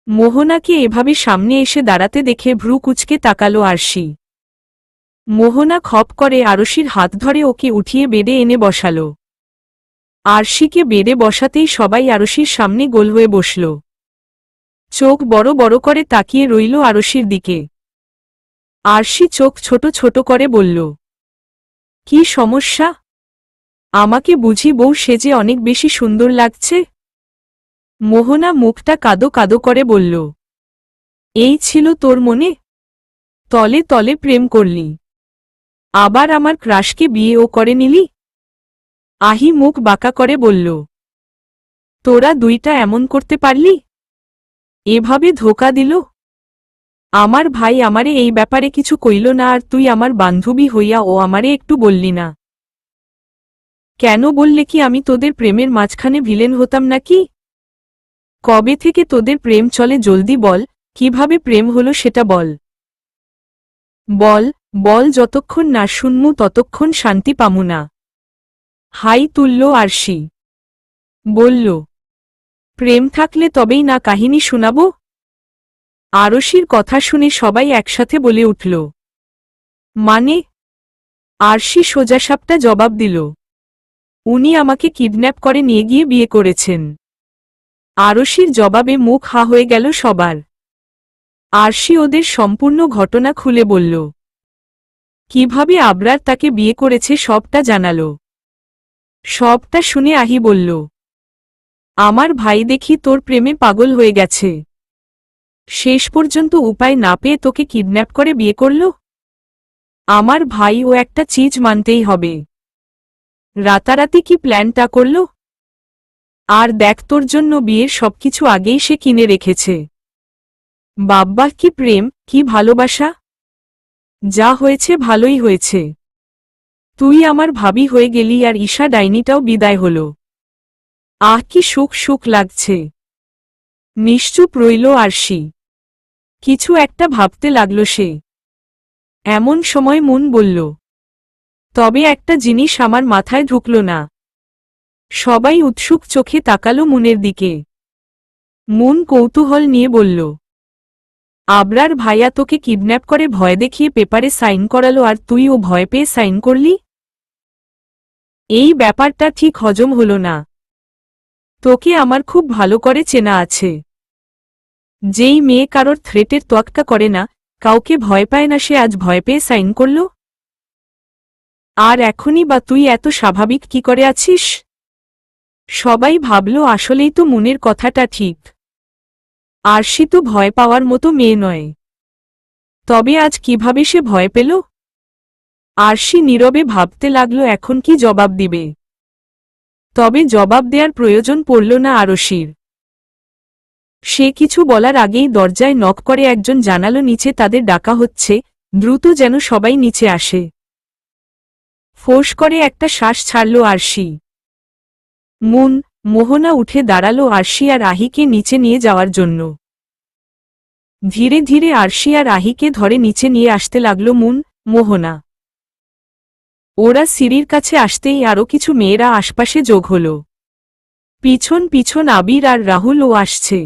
মোহনাকে এভাবে সামনে এসে দাঁড়াতে দেখে ভ্রু কুঁচকে তাকালো আরশি। মোহনা খপ করে আরশির হাত ধরে ওকে উঠিয়ে বেডে এনে বসাল। আরশিকে বেডে বসাতেই সবাই আরশির সামনে গোল হয়ে বসল। চোখ বড় বড় করে তাকিয়ে রইল আরশির দিকে। আরশি চোখ ছোট ছোট করে বলল, কি সমস্যা? আমাকে বুঝি বউ সেজে অনেক বেশি সুন্দর লাগছে? মোহনা মুখটা কাদো কাদো করে বলল, এই ছিল তোর মনে? তলে তলে প্রেম করলি, আবার আমার ক্রাশকে বিয়েও করে নিলি? আহি মুখ বাঁকা করে বলল, তোরা দুইটা এমন করতে পারলি? এভাবে ধোঁকা দিল? আমার ভাই আমারে এই ব্যাপারে কিছু কইল না আর তুই আমার বান্ধবী হইয়া ও আমারে একটু বললি না? কেন বললে কি আমি তোদের প্রেমের মাঝখানে ভিলেন হতাম নাকি? কবে থেকে তোদের প্রেম চলে জলদি বল, কিভাবে প্রেম হলো সেটা বল। বল বল, যতক্ষণ না শুনমু ততক্ষণ শান্তি পামু না। হাই তুলল আরশি। বলল, প্রেম থাকলে তবেই না কাহিনী শোনাব? আরশির কথা শুনে সবাই একসাথে বলে উঠল, মানে? আরশি সোজাসাপটা জবাব দিল, উনি আমাকে কিডন্যাপ করে নিয়ে গিয়ে বিয়ে করেছেন। আরশির জবাবে মুখ হা হয়ে গেল সবার। আরশি ওদের সম্পূর্ণ ঘটনা খুলে বলল। কিভাবে আবরার তাকে বিয়ে করেছে সবটা জানাল। সবটা শুনে আহি বলল, আমার ভাই দেখি তোর প্রেমে পাগল হয়ে গেছে। শেষ পর্যন্ত উপায় না পেয়ে তোকে কিডন্যাপ করে বিয়ে করল? আমার ভাই ও একটা চিজ মানতেই হবে। রাতারাতি কি প্ল্যানটা করল? আর দেখ তোর জন্য বিয়ের সবকিছু আগেই সে কিনে রেখেছে। বাব্বা, কি প্রেম, কি ভালোবাসা! যা হয়েছে ভালোই হয়েছে। তুই আমার ভাবি হয়ে গেলি আর ঈশা ডাইনিটাও বিদায় হল। আহ, কি সুখ সুখ লাগছে। নিশ্চুপ রইল আরশি। কিছু একটা ভাবতে লাগল সে। এমন সময় মুন বলল, তবে একটা জিনিস আমার মাথায় ঢুকল না। সবাই উৎসুক চোখে তাকালো মুনের দিকে। মুন কৌতূহল নিয়ে বলল, আবরার ভাইয়া তোকে কিডন্যাপ করে ভয় দেখিয়ে পেপারে সাইন করালো আর তুই ও ভয় পেয়ে সাইন করলি? এই ব্যাপারটা ঠিক হজম হল না। তোকে আমার খুব ভালো করে চেনা আছে। যেই মেয়ে কারোর থ্রেটের তোয়াক্কা করে না, কাউকে ভয় পায় না, সে আজ ভয় পেয়ে সাইন করল। আর এখনই বা তুই এত স্বাভাবিক কি করে আছিস? সবাই ভাবল আসলেই তো মুনের কথাটা ঠিক। আরশি তো ভয় পাওয়ার মতো মেয়ে নয়। তবে আজ কিভাবে সে ভয় পেল? আরশি নীরবে ভাবতে লাগল এখন কি জবাব দিবে। তবে জবাব দেওয়ার প্রয়োজন পড়ল না আরশির। সে কিছু বলার আগেই দরজায় নক করে একজন জানালো নিচে তাদের ডাকা হচ্ছে, দ্রুত যেন সবাই নিচে আসে। ফোঁস করে একটা শ্বাস ছাড়ল আরশি। মুন, মোহনা উঠে দাঁড়ালো আরশি আর আহিকে নিচে নিয়ে যাওয়ার জন্য। ধীরে ধীরে আরশি আর আহিকে ধরে নিচে নিয়ে আসতে লাগল মুন, মোহনা। ওরা সিঁড়ির কাছে আসতেই আরও কিছু মেয়েরা আশপাশে যোগ হল। পিছন পিছন আবির আর রাহুলও আসছে।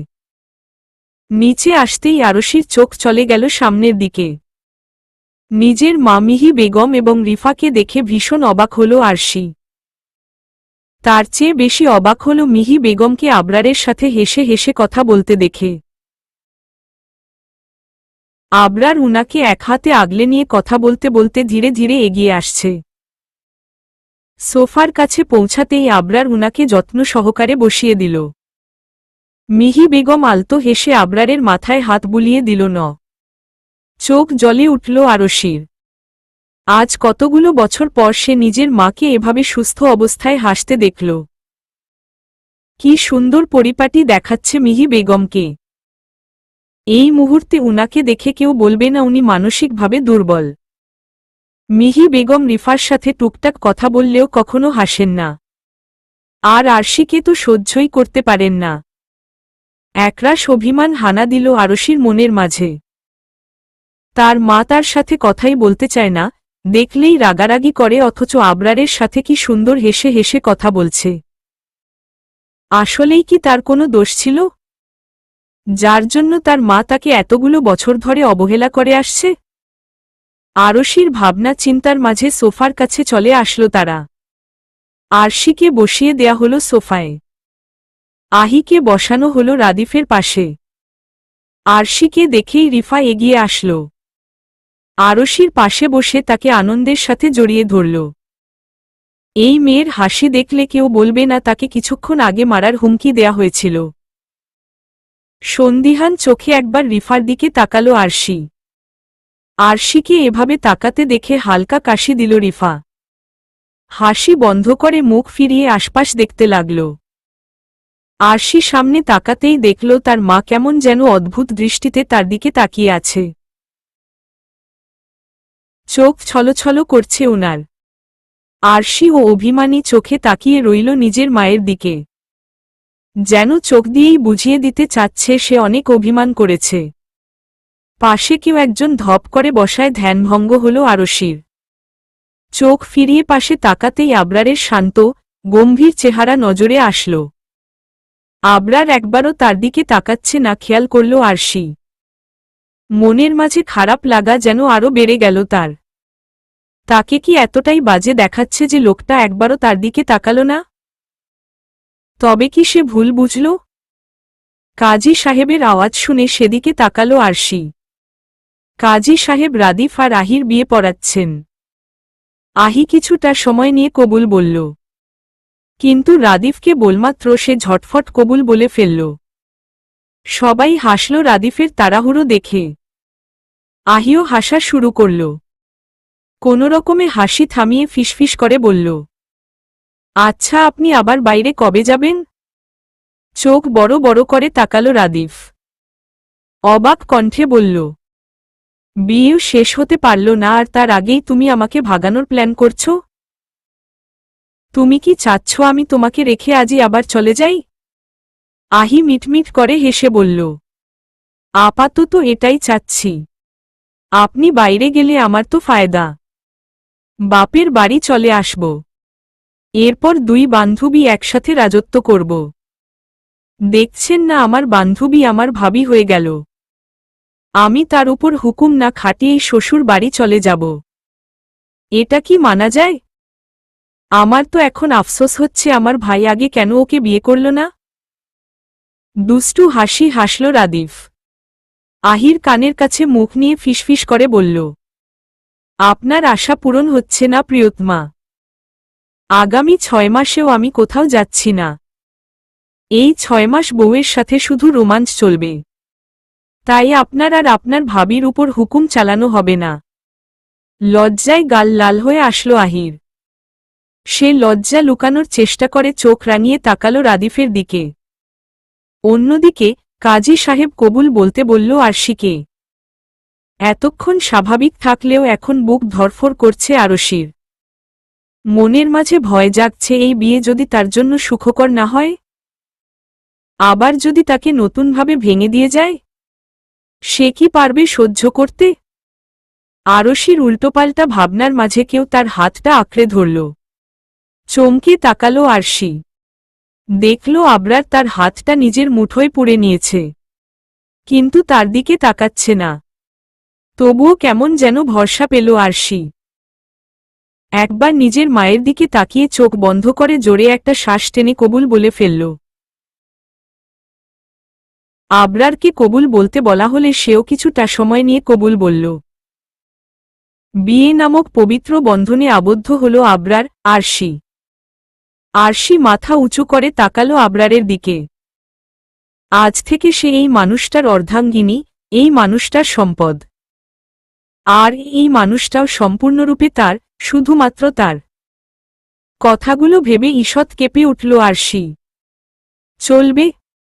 নিচে আসতেই আরশির চোখ চলে গেল সামনের দিকে। নিজের মা মিহি বেগম এবং রিফাকে দেখে ভীষণ অবাক হল আরশি। তার চেয়ে বেশি অবাক হল মিহি বেগমকে আবরারের সাথে হেসে হেসে কথা বলতে দেখে। আবরার উনাকে এক হাতে আগলে নিয়ে কথা বলতে বলতে ধীরে ধীরে এগিয়ে আসছে। সোফার কাছে পৌঁছাতেই আবরার উনাকে যত্ন সহকারে বসিয়ে দিল। মিহি বেগম আলতো হেসে আবরারের মাথায় হাত বুলিয়ে দিল। চোখ জ্বলে উঠল আরশির। আজ কতগুলো বছর পর সে নিজের মাকে এভাবে সুস্থ অবস্থায় হাসতে দেখল। কি সুন্দর পরিপাটি দেখাচ্ছে মিহি বেগমকে। এই মুহূর্তে উনাকে দেখে কেউ বলবে না উনি মানসিকভাবে দুর্বল। মিহি বেগম রিফার সাথে টুকটাক কথা বললেও কখনো হাসেন না। আর আরশিকে তো সহ্যই করতে পারেন না। একরাশ অভিমান হানা দিল আরশির মনের মাঝে। তার মা তার সাথে কথাই বলতে চায় না, দেখলেই রাগারাগি করে, অথচ আবরারের সাথে কি সুন্দর হেসে হেসে কথা বলছে। আসলেই কি তার কোনো দোষ ছিল, যার জন্য তার মা তাকে এতগুলো বছর ধরে অবহেলা করে আসছে? আরশির ভাবনা চিন্তার মাঝে সোফার কাছে চলে আসলো তারা। আরশিকে বসিয়ে দেয়া হলো সোফায়। আহিকে বসানো হলো রাদিফের পাশে। আরশিকে দেখেই রিফা এগিয়ে আসলো। আরশির পাশে বসে তাকে আনন্দের সাথে জড়িয়ে ধরল। এই মেয়ের হাসি দেখলে কেউ বলবে না তাকে কিছুক্ষণ আগে মারার হুমকি দেয়া হয়েছিল। সন্দিহান চোখে একবার রিফার দিকে তাকালো আরশি। আরশিকে এভাবে তাকাতে দেখে হালকা কাশি দিল রিফা। হাসি বন্ধ করে মুখ ফিরিয়ে আশপাশ দেখতে লাগল। আরশি সামনে তাকাতেই দেখল তার মা কেমন যেন অদ্ভুত দৃষ্টিতে তার দিকে তাকিয়ে আছে। চোখ ছলছল করছে উনার। আরশি ও অভিমানী চোখে তাকিয়ে রইল নিজের মায়ের দিকে। যেন চোখ দিয়েই বুঝিয়ে দিতে চাচ্ছে সে অনেক অভিমান করেছে। পাশে কেউ একজন ধপ করে বসায় ধ্যানভঙ্গ হল আরশির। চোখ ফিরিয়ে পাশে তাকাতেই আবরারের শান্ত, গম্ভীর চেহারা নজরে আসল। আবরার একবারও তার দিকে তাকাচ্ছে না খেয়াল করল আরশি। মনের মাঝে খারাপ লাগা যেন আরও বেড়ে গেল তার। তাকে কি এতটাই বাজে দেখাচ্ছে যে লোকটা একবারও তার দিকে তাকাল না? তবে কি সে ভুল বুঝল? কাজী সাহেবের আওয়াজ শুনে সেদিকে তাকালো আরশি। কাজী সাহেব রাদিফ আর আহির বিয়ে পড়াচ্ছেন। আহি কিছুটা সময় নিয়ে কবুল বলল, কিন্তু রাদিফকে বলমাত্র সে ঝটফট কবুল বলে ফেলল। সবাই হাসল রাদিফের তাড়াহুড়ো দেখে। আহিও হাসা শুরু করল। কোনোরকমে হাসি থামিয়ে ফিসফিস করে বলল, আচ্ছা আপনি আবার বাইরে কবে যাবেন? চোখ বড় বড় করে তাকালো রাদিফ। অবাক কণ্ঠে বলল, বিয়েও শেষ হতে পারল না আর তার আগেই তুমি আমাকে ভাগানোর প্ল্যান করছো? তুমি কি চাচ্ছ আমি তোমাকে রেখে আজই আবার চলে যাই? আহি মিটমিট করে হেসে বলল, আপাতত এটাই চাচ্ছি। আপনি বাইরে গেলে আমার তো ফায়দা। বাপের বাড়ি চলে আসব। এরপর দুই বান্ধবী একসাথে রাজত্ব করব। দেখছেন না আমার বান্ধবী আমার ভাবি হয়ে গেল। আমি তার উপর হুকুম না খাটিয়েই শ্বশুর বাড়ি চলে যাব। এটা কি মানা যায়? আমার তো এখন আফসোস হচ্ছে আমার ভাই আগে কেন ওকে বিয়ে করল না। দুষ্টু হাসি হাসল রাদিফ। আহির কানের কাছে মুখ নিয়ে ফিসফিস করে বলল, আপনার আশা পূরণ হচ্ছে না প্রিয়তমা। আগামী 6 মাসেও আমি কোথাও যাচ্ছি না। এই 6 মাস বউয়ের সাথে শুধু রোমাঞ্চ চলবে। তাই আপনার আর আপনার ভাবির উপর হুকুম চালানো হবে না। লজ্জায় গাল লাল হয়ে আসলো আহির। সে লজ্জা লুকানোর চেষ্টা করে চোখ রাঙিয়ে তাকালো রাদিফের দিকে। অন্যদিকে কাজী সাহেব কবুল বলতে বলল আরশিকে। এতক্ষণ স্বাভাবিক থাকলেও এখন বুক ধরফর করছে আরশির। মনের মাঝে ভয় জাগছে, এই বিয়ে যদি তার জন্য সুখকর না হয়, আবার যদি তাকে নতুনভাবে ভেঙে দিয়ে যায়, সে কি পারবে সহ্য করতে? আরশির উল্টোপাল্টা ভাবনার মাঝে কেউ তার হাতটা আঁকড়ে ধরল। চমকে তাকালো আরশি। দেখল আবরার তার হাতটা নিজের মুঠোয় পুড়ে নিয়েছে, কিন্তু তার দিকে তাকাচ্ছে না। তবুও কেমন যেন ভরসা পেল আরশি। একবার নিজের মায়ের দিকে তাকিয়ে চোখ বন্ধ করে জোরে একটা শ্বাস টেনে কবুল বলে ফেলল। আবরারকে কবুল বলতে বলা হলে সেও কিছুটা সময় নিয়ে কবুল বলল। বিয়ে নামক পবিত্র বন্ধনে আবদ্ধ হল আবরার, আরশি। আরশি মাথা উঁচু করে তাকালো আবরারের দিকে। আজ থেকে সে এই মানুষটার অর্ধাঙ্গিনী, এই মানুষটার সম্পদ। আর এই মানুষটাও সম্পূর্ণরূপে তার, শুধুমাত্র তার। কথাগুলো ভেবে ঈষৎ কেঁপে উঠল আরশি। চলবে।